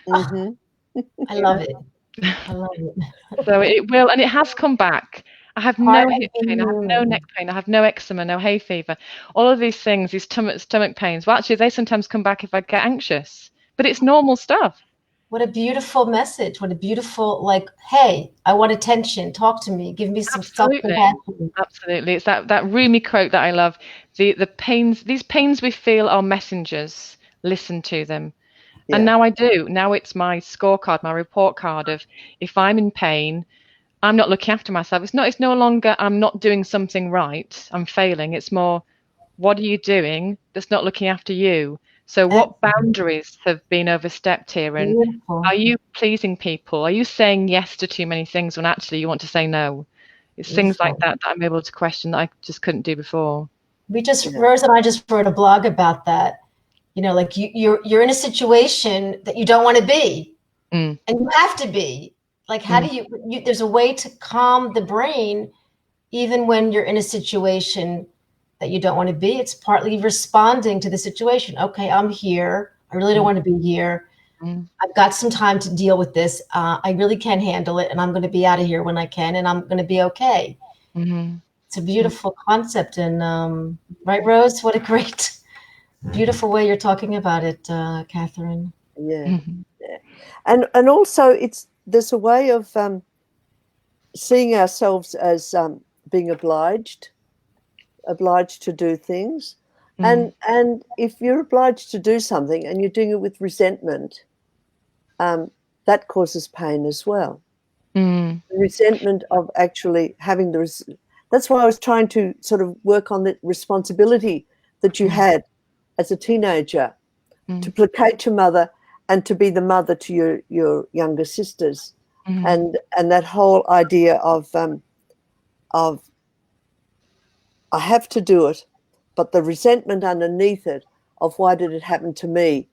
Mm-hmm. I love it. I love it. So it will, and it has come back. I have no hip pain, I have no neck pain, I have no eczema, no hay fever. All of these things, these stomach pains, well, actually, they sometimes come back if I get anxious, but it's normal stuff. What a beautiful message. What a beautiful, hey, I want attention. Talk to me. Give me some self-compassion. Absolutely. It's that Rumi quote that I love. The pains, these pains we feel are messengers. Listen to them. Yeah. And now I do. Now it's my scorecard, my report card of, if I'm in pain, I'm not looking after myself. It's no longer I'm not doing something right, I'm failing. It's more, what are you doing that's not looking after you? So what boundaries have been overstepped here? And are you pleasing people? Are you saying yes to too many things when actually you want to say no? It's things like that I'm able to question that I just couldn't do before. Rose and I just wrote a blog about that. You're in a situation that you don't want to be, and you have to be. How do you there's a way to calm the brain even when you're in a situation that you don't want to be. It's partly responding to the situation. Okay, I'm here. I really don't want to be here. I've got some time to deal with this. I really can handle it, and I'm going to be out of here when I can, and I'm going to be okay. It's a beautiful concept. And right, Rose? What a great, beautiful way you're talking about it, Catherine. Yeah. And also there's a way of seeing ourselves as being obliged to do things. And if you're obliged to do something and you're doing it with resentment, that causes pain as well. The resentment of actually having that's why I was trying to sort of work on the responsibility that you had as a teenager to placate your mother and to be the mother to your younger sisters. And that whole idea of I have to do it, but the resentment underneath it of why did it happen to me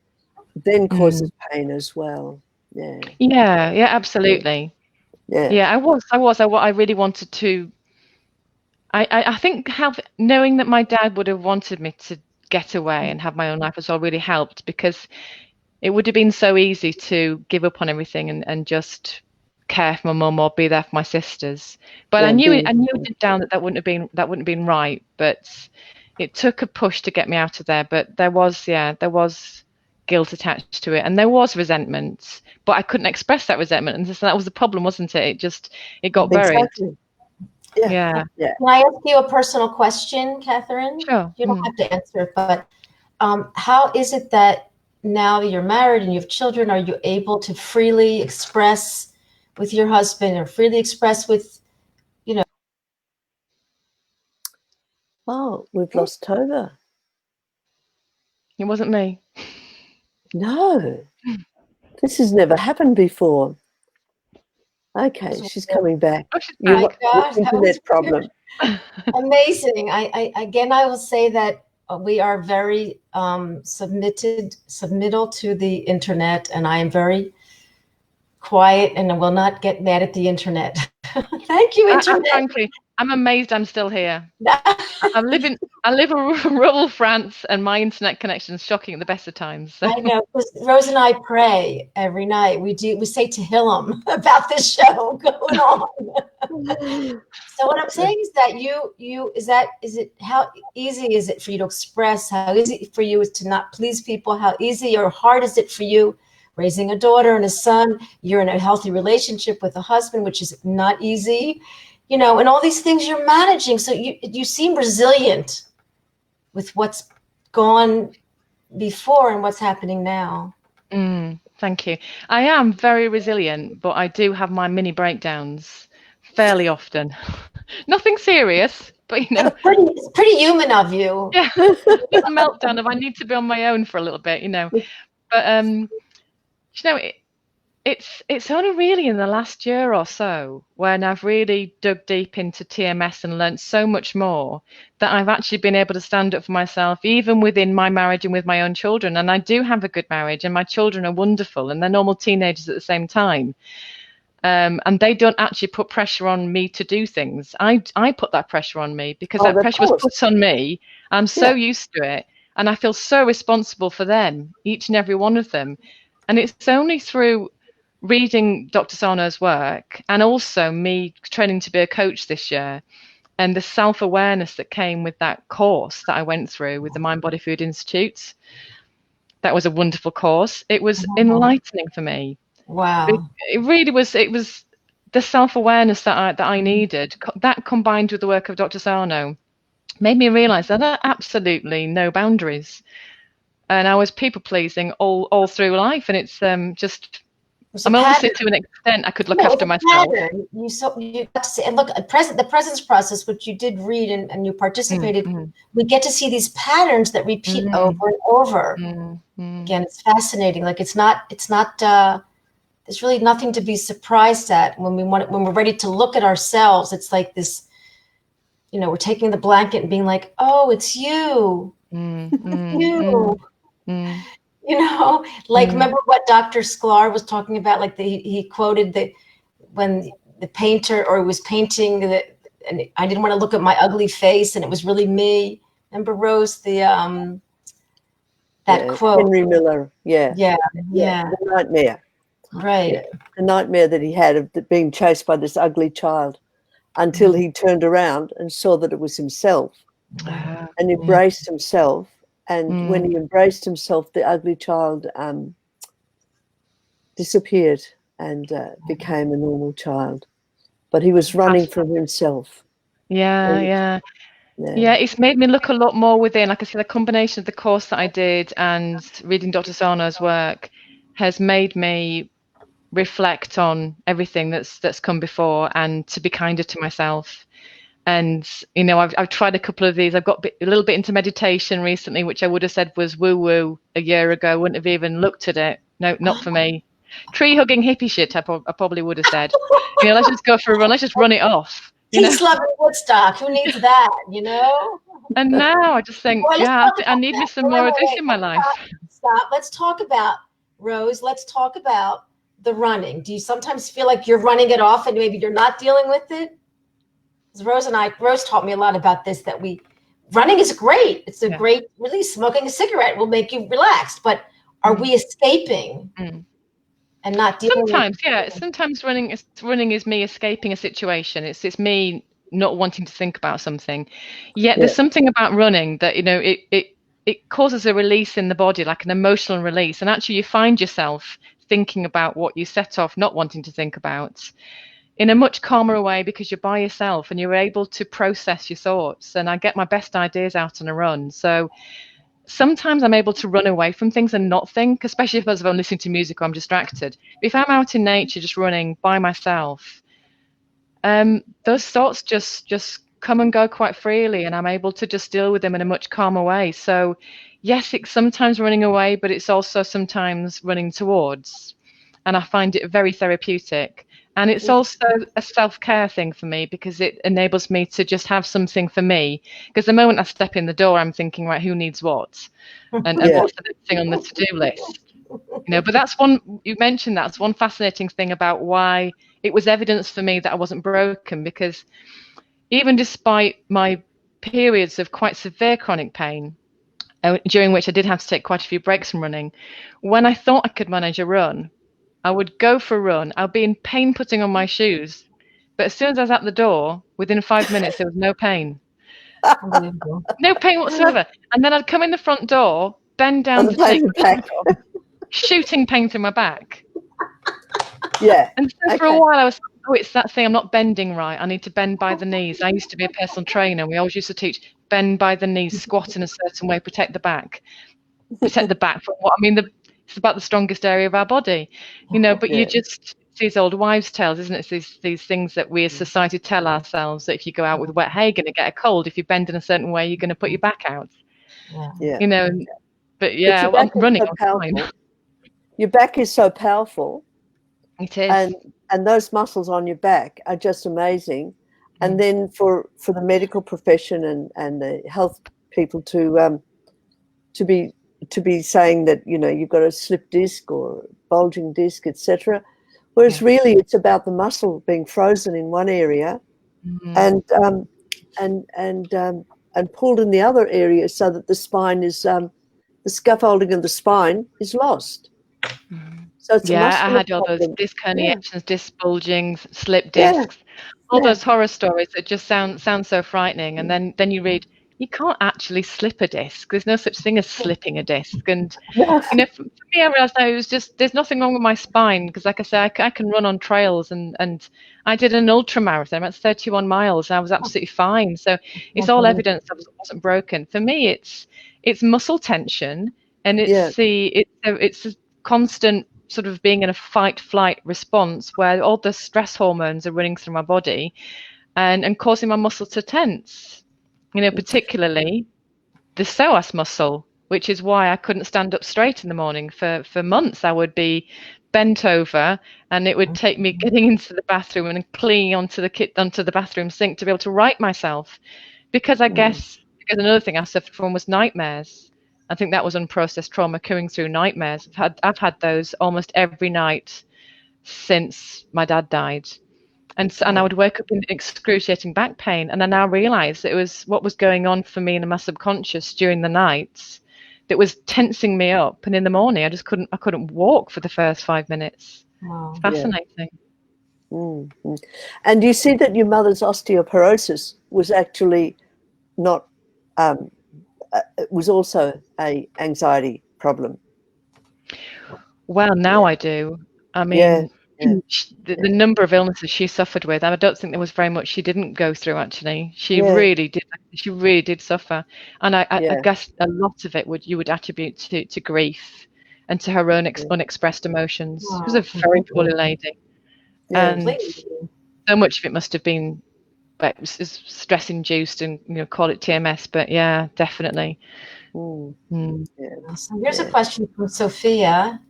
then causes pain as well. Yeah, absolutely. I really wanted to. I think knowing that my dad would have wanted me to get away and have my own life as well really helped, because it would have been so easy to give up on everything and just care for my mum or be there for my sisters. But I knew deep down that wouldn't have been right. But it took a push to get me out of there. But there was guilt attached to it, and there was resentment, but I couldn't express that resentment, and so that was the problem, wasn't it? It got buried. Exactly. Yeah. Can I ask you a personal question, Catherine? Sure. You don't have to answer it, but how is it that now you're married and you have children, are you able to freely express with your husband or freely express with, Oh, we've lost Tova. It wasn't me. No, this has never happened before. Okay, she's coming back. Oh, she's back. Gosh, internet problem. Amazing. I will say that we are very submittal to the internet, and I am very quiet and I will not get mad at the internet. Thank you, internet. Frankly, I'm amazed I'm still here. I live in rural France, and my internet connection is shocking at the best of times. So. I know. Rose and I pray every night. We say Tehillim about this show going on. So what I'm saying is that how easy is it for you to express? How easy for you is to not please people? How easy or hard is it for you raising a daughter and a son? You're in a healthy relationship with a husband, which is not easy. And all these things you're managing. So you seem resilient with what's gone before and what's happening now. Thank you. I am very resilient, but I do have my mini breakdowns fairly often. Nothing serious, but it's pretty human of you. Yeah, just a meltdown of I need to be on my own for a little bit, But it's only really in the last year or so when I've really dug deep into TMS and learned so much more that I've actually been able to stand up for myself, even within my marriage and with my own children. And I do have a good marriage, and my children are wonderful, and they're normal teenagers at the same time. And they don't actually put pressure on me to do things. I put that pressure on me because that pressure was put on me. I'm so used to it, and I feel so responsible for them, each and every one of them. And it's only through reading Dr. Sarno's work and also me training to be a coach this year and the self-awareness that came with that course that I went through with the Mind Body Food Institute. That was a wonderful course. It was enlightening for me. Wow. It really was. It was the self-awareness that I needed. That combined with the work of Dr. Sarno made me realize that there are absolutely no boundaries. And I was people-pleasing all through life. And it's just... I'm honestly, to an extent, I could look after myself. You got to see, and look, the presence process, which you did read and you participated. We get to see these patterns that repeat over and over. Again, it's fascinating. Like it's not. There's really nothing to be surprised at when we're ready to look at ourselves. It's like this. We're taking the blanket and being like, "Oh, it's you, you." Remember what Dr. Sklar was talking about? Like he quoted that when the painter was painting and I didn't want to look at my ugly face, and it was really me. Remember, Rose, that that quote. Henry Miller. Yeah. Yeah. The nightmare. Right. Yeah. The nightmare that he had of being chased by this ugly child until he turned around and saw that it was himself and embraced himself. And when he embraced himself, the ugly child disappeared and became a normal child. But he was running from himself. Yeah, it's made me look a lot more within. Like I said, the combination of the course that I did and reading Dr. Sarno's work has made me reflect on everything that's come before and to be kinder to myself. And you know, I've tried a couple of these. I've got a little bit into meditation recently, which I would have said was woo woo a year ago. Wouldn't have even looked at it. No, not for me. Tree hugging hippie shit. I probably would have said. You know, let's just go for a run. Let's just run it off. Peace, love, and Woodstock. Who needs that? You know. And now I just think, I need me some more of this in my life. Stop. Let's talk about Rose. Let's talk about the running. Do you sometimes feel like you're running it off and maybe you're not dealing with it? Rose taught me a lot about this, that running is great. It's a great release. Smoking a cigarette will make you relaxed, but are we escaping and not dealing sometimes with sometimes running is me escaping a situation. It's me not wanting to think about something. Yet there's something about running that, you know, it causes a release in the body, like an emotional release, and actually you find yourself thinking about what you set off not wanting to think about in a much calmer way, because you're by yourself and you're able to process your thoughts. And I get my best ideas out on a run. So sometimes I'm able to run away from things and not think, especially if I'm listening to music or I'm distracted. If I'm out in nature just running by myself, those thoughts just come and go quite freely, and I'm able to just deal with them in a much calmer way. So yes, it's sometimes running away, but it's also sometimes running towards, and I find it very therapeutic. And it's also a self-care thing for me, because it enables me to just have something for me. Because the moment I step in the door, I'm thinking, right, who needs what? And what's the next thing on the to-do list? You know, but that's one, you mentioned that's one fascinating thing about why it was evidence for me that I wasn't broken. Because even despite my periods of quite severe chronic pain, during which I did have to take quite a few breaks from running, when I thought I could manage a run, I would go for a run. I'd be in pain putting on my shoes. But as soon as I was at the door, within 5 minutes, there was no pain. No pain whatsoever. And then I'd come in the front door, bend down to take the paint off, shooting pain through my back. Yeah. And so for a while I was, it's that thing, I'm not bending right. I need to bend by the knees. I used to be a personal trainer. We always used to teach bend by the knees, squat in a certain way, protect the back. Protect the back from what? I mean, it's about the strongest area of our body, you know, but you just, these old wives' tales, isn't it? It's these things that we as society tell ourselves, that if you go out with wet hay, you're going to get a cold. If you bend in a certain way, you're going to put your back out. You know, but I'm running. Your back is so powerful. It is. And those muscles on your back are just amazing. And then for the medical profession and the health people to be saying that, you know, you've got a slip disc or bulging disc, etc. Whereas really it's about the muscle being frozen in one area and pulled in the other area, so that the spine is the scaffolding of the spine is lost. So it's I had all those disc herniations, disc bulgings, slip discs, all those horror stories that just sound so frightening. And then you read, you can't actually slip a disc. There's no such thing as slipping a disc. And you know, for me, I realized that it was just, there's nothing wrong with my spine, because like I say, I can run on trails, and I did an ultra marathon. That's 31 miles. And I was absolutely fine. So it's all evidence I wasn't broken. For me, it's muscle tension, and it's a constant sort of being in a fight-flight response, where all the stress hormones are running through my body and causing my muscle to tense. You know, particularly the psoas muscle, which is why I couldn't stand up straight in the morning. For months, I would be bent over, and it would take me getting into the bathroom and clinging onto the bathroom sink to be able to right myself. Because because another thing I suffered from was nightmares. I think that was unprocessed trauma coming through nightmares. I've had those almost every night since my dad died. And I would wake up in excruciating back pain. And I now realize it was what was going on for me in my subconscious during the nights that was tensing me up. And in the morning, I couldn't walk for the first 5 minutes. Wow. It's fascinating. Mm-hmm. And you see that your mother's osteoporosis was actually not, it was also a anxiety problem. Well, now I do. I mean, the number of illnesses she suffered with, I don't think there was very much she didn't go through, actually. She really did suffer. And I guess a lot of it you would attribute to grief and to her own unexpressed emotions. She was a very poorly lady. And so much of it must have been stress-induced, and call it TMS, but yeah, definitely. So here's a question from Sophia.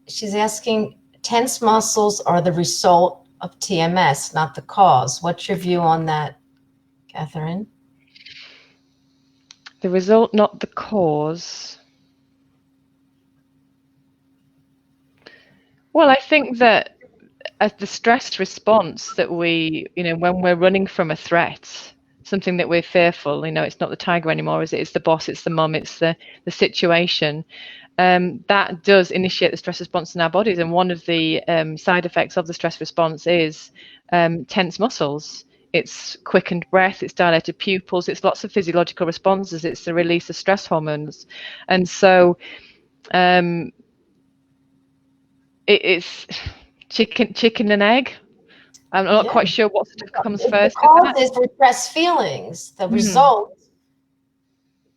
She's asking, tense muscles are the result of TMS, not the cause. What's your view on that, Catherine? The result, not the cause. Well, I think that as the stress response that we, when we're running from a threat, something that we're fearful, it's not the tiger anymore, is it? It's the boss, it's the mum, it's the situation. That does initiate the stress response in our bodies. And one of the side effects of the stress response is tense muscles. It's quickened breath, it's dilated pupils, it's lots of physiological responses, it's the release of stress hormones. And so it's chicken and egg. I'm not quite sure what sort of comes first. The cause is repressed feelings. The result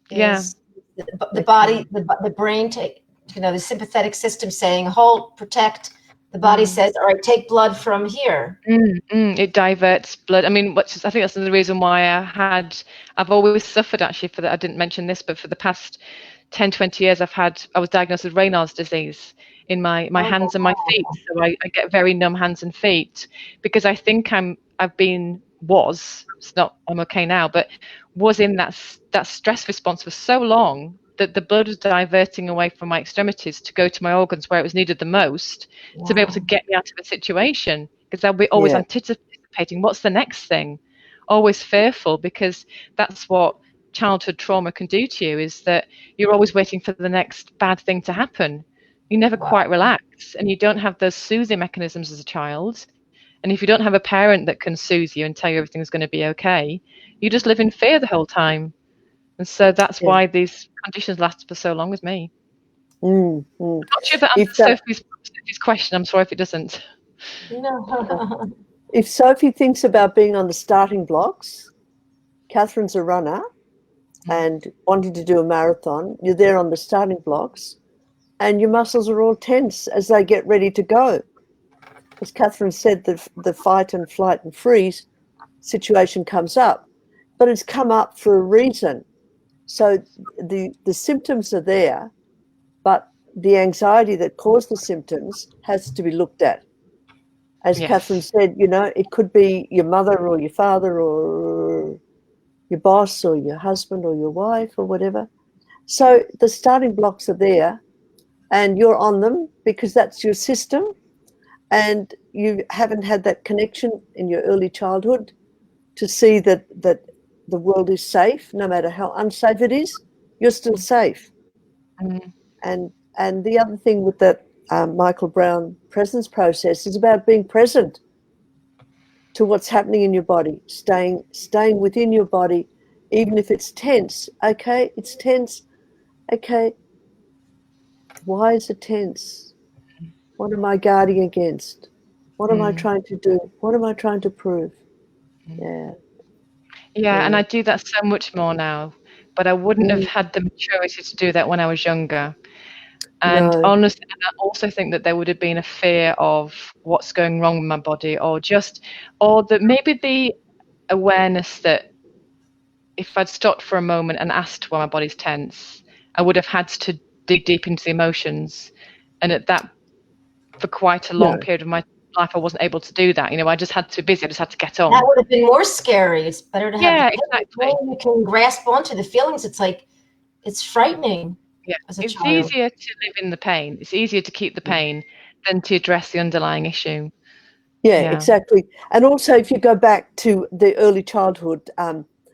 is the body, the brain, the sympathetic system saying, hold, protect. The body says, all right, take blood from here. It diverts blood. I mean, I think that's the reason why I've always suffered, actually, for that. I didn't mention this, but for the past 10, 20 years, I was diagnosed with Raynaud's disease in my hands and my feet. So I get very numb hands and feet because I think I'm okay now, but was in that stress response for so long that the blood was diverting away from my extremities to go to my organs where it was needed the most to be able to get me out of a situation, because I'll be always anticipating what's the next thing, always fearful, because that's what childhood trauma can do to you, is that you're always waiting for the next bad thing to happen. You never quite relax, and you don't have those soothing mechanisms as a child. And if you don't have a parent that can soothe you and tell you everything's going to be okay, you just live in fear the whole time. And so that's why these conditions last for so long with me. I'm not sure if that answers Sophie's question. I'm sorry if it doesn't. If Sophie thinks about being on the starting blocks, Catherine's a runner and wanting to do a marathon, you're there on the starting blocks and your muscles are all tense as they get ready to go. As Catherine said, the fight and flight and freeze situation comes up, but it's come up for a reason. So the symptoms are there, but the anxiety that caused the symptoms has to be looked at. As Catherine said, it could be your mother or your father or your boss or your husband or your wife or whatever. So the starting blocks are there and you're on them because that's your system, and you haven't had that connection in your early childhood to see that the world is safe. No matter how unsafe it is, you're still safe. And the other thing with that Michael Brown presence process is about being present to what's happening in your body, staying within your body, even if it's tense. Okay, it's tense. Okay, why is it tense? What am I guarding against? What am I trying to do? What am I trying to prove? Yeah, and I do that so much more now, but I wouldn't have had the maturity to do that when I was younger. And honestly, I also think that there would have been a fear of what's going wrong with my body, or maybe the awareness that if I'd stopped for a moment and asked why my body's tense, I would have had to dig deep into the emotions. And at that, for quite a long period of my life, I wasn't able to do that. I just had to be busy. I just had to get on. That would have been more scary. It's better to have exactly. You can grasp onto the feelings. It's frightening. Yeah, it's easier to live in the pain. It's easier to keep the pain than to address the underlying issue. Yeah, exactly. And also, if you go back to the early childhood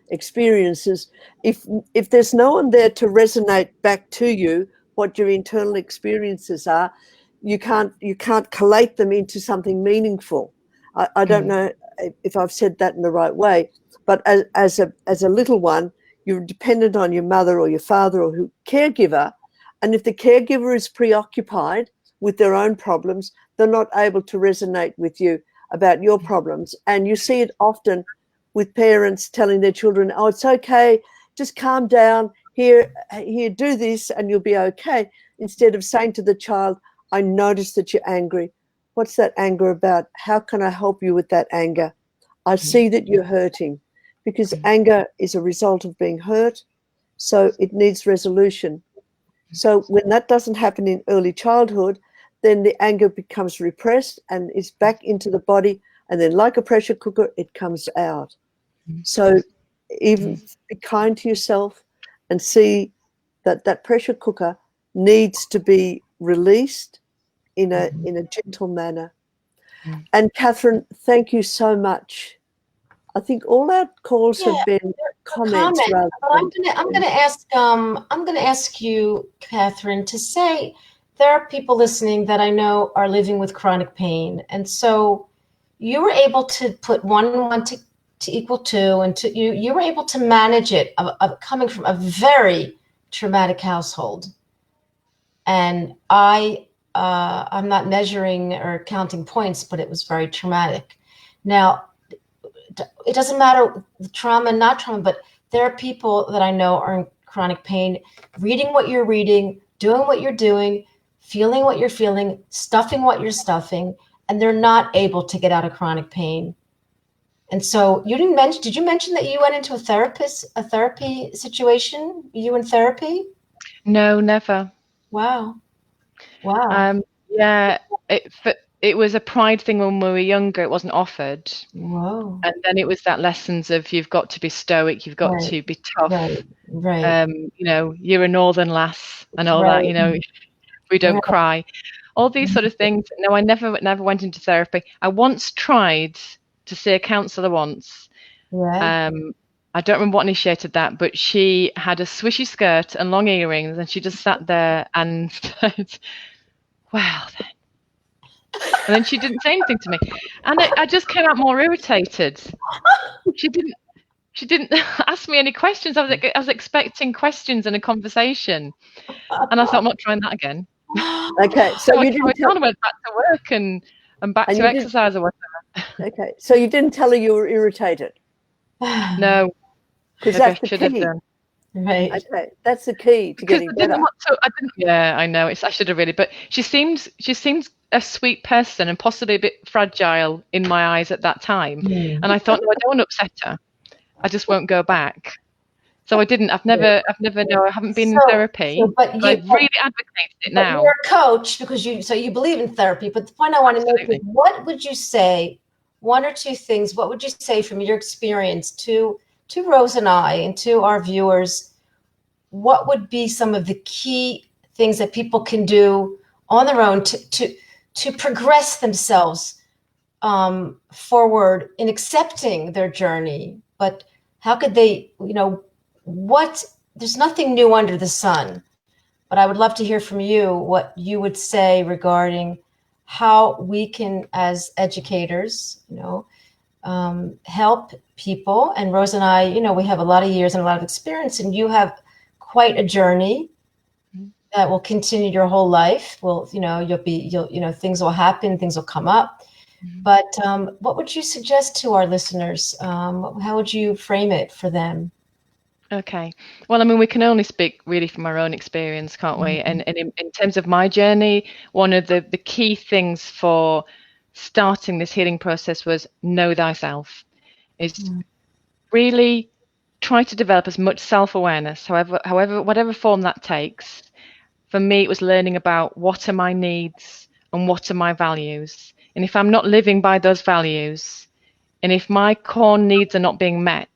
experiences, if there's no one there to resonate back to you what your internal experiences are, you can't collate them into something meaningful. I don't know if I've said that in the right way, but as a little one, you're dependent on your mother or your father or caregiver, and if the caregiver is preoccupied with their own problems, they're not able to resonate with you about your problems. And you see it often with parents telling their children, oh, it's okay, just calm down, here, do this and you'll be okay, instead of saying to the child, I notice that you're angry. What's that anger about? How can I help you with that anger? I see that you're hurting, because anger is a result of being hurt, so it needs resolution. So when that doesn't happen in early childhood, then the anger becomes repressed and is back into the body, and then like a pressure cooker, it comes out. So even be kind to yourself and see that that pressure cooker needs to be released in a gentle manner. And Catherine, thank you so much. I think all our calls have been comments. Rather I'm going to ask you, Catherine, to say there are people listening that I know are living with chronic pain, and so you were able to put 1 and 1 to equal 2, and you were able to manage it, coming from a very traumatic household. And I'm not measuring or counting points, but it was very traumatic. Now, it doesn't matter the trauma, not trauma, but there are people that I know are in chronic pain, reading what you're reading, doing what you're doing, feeling what you're feeling, stuffing what you're stuffing, and they're not able to get out of chronic pain. And so did you mention that you went into a therapy situation? You in therapy? No, never. Wow. Yeah, it was a pride thing when we were younger. It wasn't offered. Whoa. And then it was that lessons of you've got to be stoic, you've got to be tough. Right. You're a northern lass and all that, we don't cry. All these sort of things. No, I never went into therapy. I once tried to see a counsellor once. Yeah. I don't remember what initiated that, but she had a swishy skirt and long earrings, and she just sat there and said, well then. And then she didn't say anything to me, and I just came out more irritated. She didn't ask me any questions. I was expecting questions in a conversation, and I thought, I'm not trying that again. Okay, so you didn't I went back to work and back to exercise or whatever. Okay, so you didn't tell her you were irritated? No, because that's the key. Right. Okay, that's the key to getting better. Yeah, I know. I should have really, but she seems a sweet person and possibly a bit fragile in my eyes at that time. And I thought, no, I don't want to upset her. I just won't go back. So I didn't. I've never. No, I haven't been in therapy. But I've really advocated it now. You're a coach because you believe in therapy. But the point I want to make is, what would you say? 1 or 2 things. What would you say from your experience to Rose and I and to our viewers? What would be some of the key things that people can do on their own to progress themselves forward in accepting their journey? But how could they, there's nothing new under the sun, but I would love to hear from you what you would say regarding how we can, as educators, help people. And Rose and I, we have a lot of years and a lot of experience, and you have quite a journey that will continue your whole life. Well, things will happen, things will come up. But what would you suggest to our listeners? How would you frame it for them? Okay. Well, I mean, we can only speak really from our own experience, can't we? And in terms of my journey, one of the key things for starting this healing process was know thyself. Is really try to develop as much self-awareness, whatever form that takes. For me, it was learning about what are my needs and what are my values. And if I'm not living by those values, and if my core needs are not being met,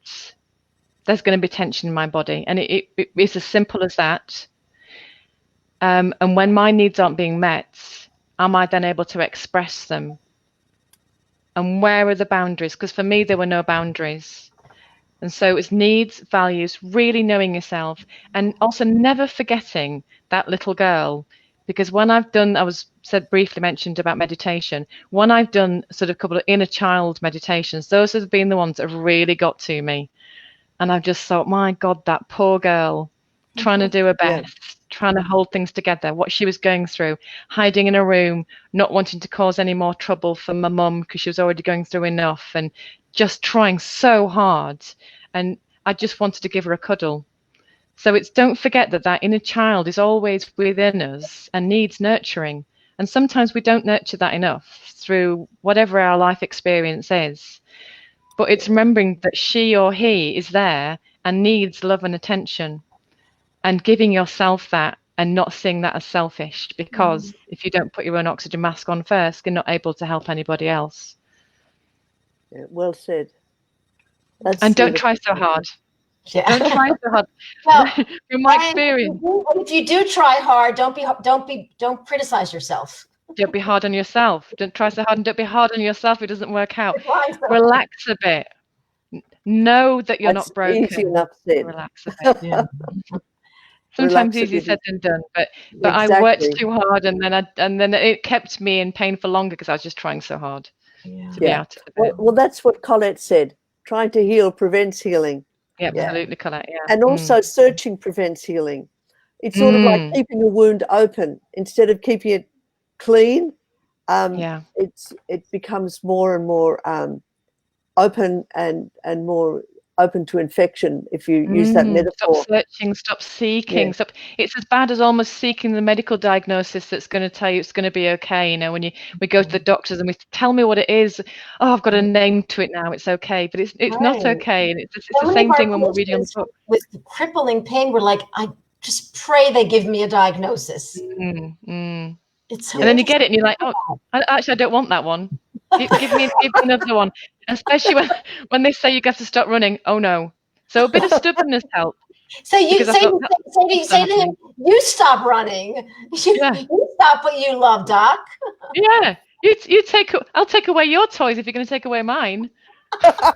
there's going to be tension in my body. And it's as simple as that. And when my needs aren't being met, am I then able to express them? And where are the boundaries? Because for me, there were no boundaries. And so it's needs, values, really knowing yourself, and also never forgetting that little girl. Because when I've done, I was said briefly mentioned about meditation, when I've done sort of a couple of inner child meditations, those have been the ones that have really got to me. And I've just thought, my God, that poor girl trying to do her best, trying to hold things together, what she was going through, hiding in a room, not wanting to cause any more trouble for my mum because she was already going through enough, and just trying so hard. And I just wanted to give her a cuddle. So it's, don't forget that that inner child is always within us and needs nurturing. And sometimes we don't nurture that enough through whatever our life experience is. But it's remembering that she or he is there and needs love and attention, and giving yourself that and not seeing that as selfish, because if you don't put your own oxygen mask on first, you're not able to help anybody else. Yeah, well said. And don't try so hard. Yeah. Don't try so hard. Well, from my experience, if you do try hard, don't criticize yourself. don't be hard on yourself. Don't try so hard, and don't be hard on yourself if it doesn't work out. Relax a bit. Know that you're not broken. Easy enough said. Relax a bit. Yeah. Sometimes easier said than done, but exactly. I worked too hard, and then it kept me in pain for longer because I was just trying so hard to be out of it. Well, that's what Colette said. Trying to heal prevents healing. Yeah, absolutely, Colette. Yeah, and also searching prevents healing. It's sort of like keeping a wound open instead of keeping it clean. It becomes more and more open and more open to infection, if you use that metaphor. Stop searching, stop seeking. Stop. It's as bad as almost seeking the medical diagnosis that's going to tell you it's going to be okay. You know, when we go to the doctors and we tell me what it is. Oh, I've got a name to it now. It's okay, but it's not okay. And it's the same thing when we're reading the book. With crippling pain, we're like, I just pray they give me a diagnosis. It's so and then you get it, and you're like, oh, I don't want that one. Give me another one. Especially when they say you have to stop running. Oh no! So a bit of stubbornness helps. So you say to him, "You stop running. You stop what you love, Doc." Yeah, I'll take away your toys if you're going to take away mine. So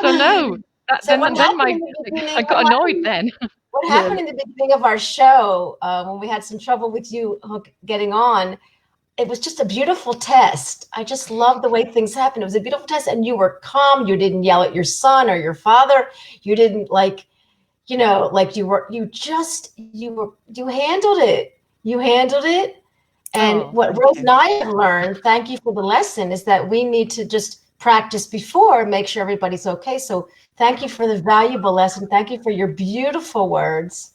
no. I got annoyed then. What happened in the beginning of our show when we had some trouble with you getting on? It was just a beautiful test. I just love the way things happened. It was a beautiful test, and you were calm. You didn't yell at your son or your father. You didn't you handled it. You handled it. And what Rose and I have learned, thank you for the lesson, is that we need to just practice before, make sure everybody's okay. So thank you for the valuable lesson. Thank you for your beautiful words.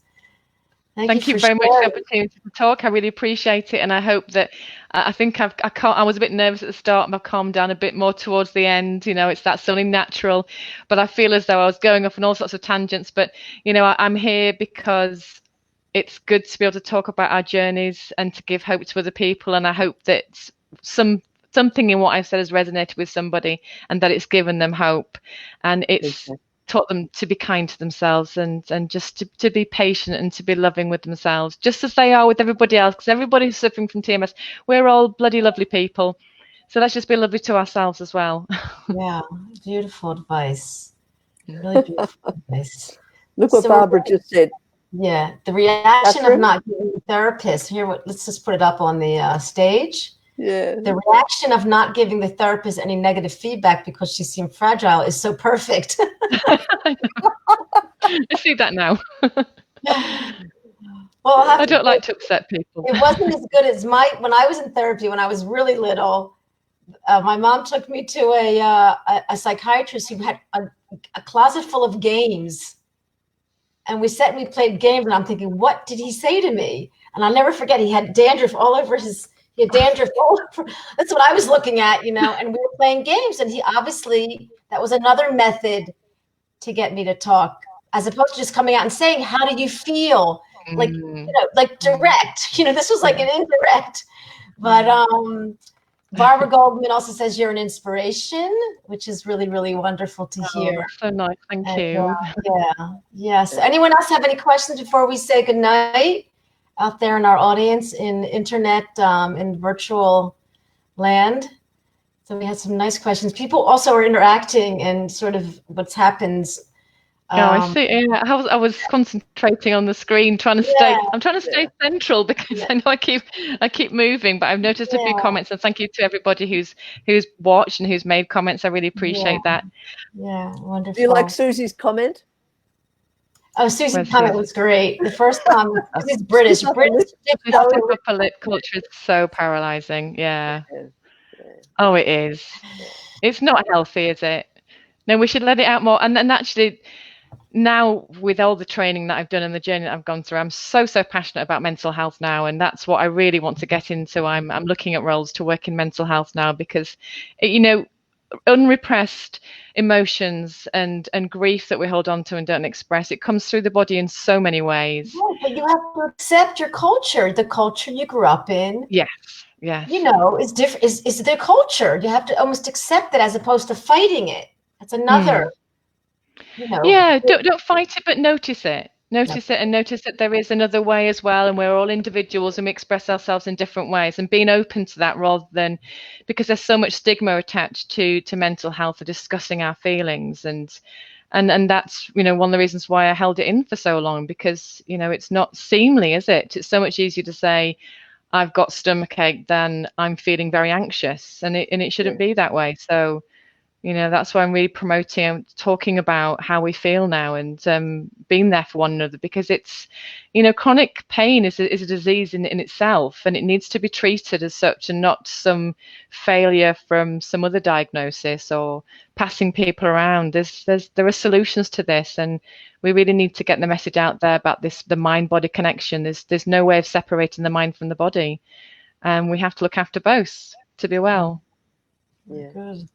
Thank you very much for the opportunity to talk. I really appreciate it, and I hope that I think I was a bit nervous at the start, and I've calmed down a bit more towards the end. You know, that's only natural, but I feel as though I was going off on all sorts of tangents. But you know, I'm here because it's good to be able to talk about our journeys and to give hope to other people. And I hope that something in what I've said has resonated with somebody, and that it's given them hope, and it's taught them to be kind to themselves and just to be patient and to be loving with themselves, just as they are with everybody else, because everybody's suffering from TMS. We're all bloody lovely people. So let's just be lovely to ourselves as well. Yeah, beautiful advice. Really beautiful advice. Look what Barbara just said. Yeah, the reaction of not giving the therapist, let's just put it up on the stage. Yeah. The reaction of not giving the therapist any negative feedback because she seemed fragile is so perfect. I see that now. Well, I don't like to upset people. It wasn't as good as when I was in therapy when I was really little. My mom took me to a psychiatrist who had a closet full of games, and we played games. And I'm thinking, what did he say to me? And I'll never forget. He had dandruff all over his. He had dandruff all over. That's what I was looking at, you know. And we were playing games, and that was another method to get me to talk, as opposed to just coming out and saying, "How do you feel?" Like direct. You know, this was like an indirect. But Barbara Goldman also says you're an inspiration, which is really, really wonderful to hear. So nice, thank you. Yes. Anyone else have any questions before we say goodnight out there in our audience in internet, in virtual land? So we had some nice questions. People also are interacting and sort of what's happens. I see. Yeah, I was concentrating on the screen, trying to stay. I'm trying to stay central because I know I keep moving. But I've noticed a few comments, and thank you to everybody who's watched and who's made comments. I really appreciate that. Yeah, wonderful. Do you like Susie's comment? Oh, Susie's comment was great. The first comment, it's British. This upper lip culture is so paralyzing. Yeah. Oh, it is. It's not healthy, is it? No, we should let it out more. And actually, now with all the training that I've done and the journey that I've gone through, I'm so passionate about mental health now, and that's what I really want to get into. I'm looking at roles to work in mental health now because, unrepressed emotions and grief that we hold on to and don't express, it comes through the body in so many ways. Yeah, but you have to accept your culture, the culture you grew up in. Yes. Is different. Is their culture. You have to almost accept it as opposed to fighting it. That's another. Yeah, don't fight it, but notice it. Notice it, and notice that there is another way as well, and we're all individuals and we express ourselves in different ways, and being open to that rather than, because there's so much stigma attached to mental health, or discussing our feelings, and that's one of the reasons why I held it in for so long, because it's not seemly, is it? It's so much easier to say I've got stomachache than I'm feeling very anxious, and it shouldn't be that way. So that's why I'm really promoting and talking about how we feel now, and being there for one another, because it's, chronic pain is a disease in itself, and it needs to be treated as such, and not some failure from some other diagnosis or passing people around. There are solutions to this, and we really need to get the message out there about the mind-body connection. There's no way of separating the mind from the body, and we have to look after both to be well. Yeah. Good.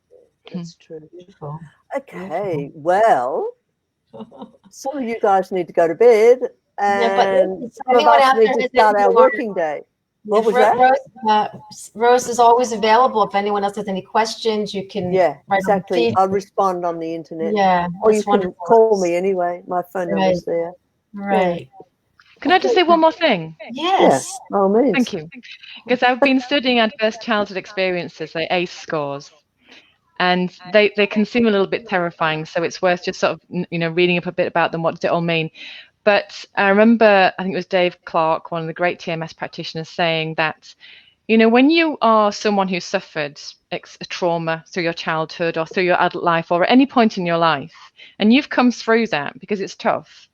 That's true. Beautiful. Okay, well, some of you guys need to go to bed, and some of us need to start our working day. What was that? Rose is always available. If anyone else has any questions, you can. Yeah, exactly. I'll respond on the internet. Yeah, or you can call me anyway. My phone number's there. Right. Yeah. Can I just say one more thing? Yes. Yeah, all means. Thank you. Because I've been studying adverse childhood experiences, the ACE scores. And they can seem a little bit terrifying, so it's worth just sort of reading up a bit about them. What does it all mean? But I remember, I think it was Dave Clark, one of the great TMS practitioners, saying that when you are someone who suffered a trauma through your childhood or through your adult life or at any point in your life, and you've come through that because it's tough,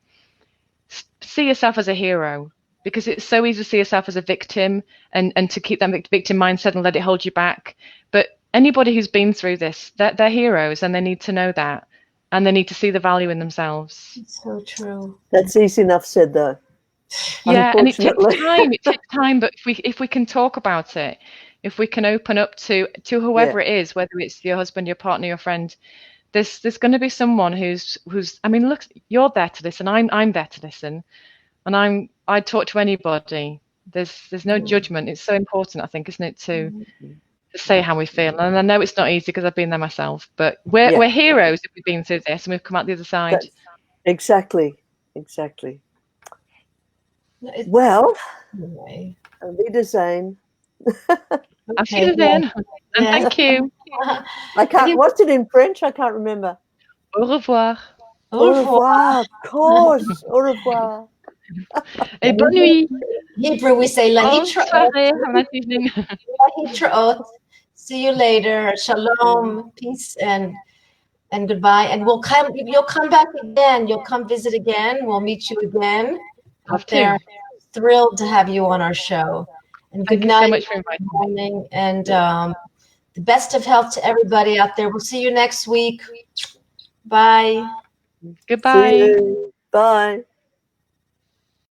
see yourself as a hero, because it's so easy to see yourself as a victim and to keep that victim mindset and let it hold you back. But anybody who's been through this, they're heroes, and they need to know that, and they need to see the value in themselves. It's so true. That's easy enough said, though. Yeah, and it takes time. It takes time, but if we can talk about it, if we can open up to whoever it is, whether it's your husband, your partner, your friend, there's going to be someone who's. I mean, look, you're there to listen. I'm there to listen, and I'd talk to anybody. There's no judgment. It's so important, I think, isn't it, to say how we feel. And I know it's not easy because I've been there myself, but we're heroes if we've been through this and we've come out the other side. Exactly. Well, Wiedersehen. Auf Wiedersehen. And thank you. I can't. What's it in French? I can't remember. Au revoir. Au revoir. Of course. Au revoir. Et bonne nuit. Hebrew, we say lahitraot. See you later. Shalom, peace, and goodbye. And you'll come back again. You'll come visit again. We'll meet you again. They're thrilled to have you on our show. And good night. Thank you so much for inviting me. And the best of health to everybody out there. We'll see you next week. Bye. Goodbye. Bye.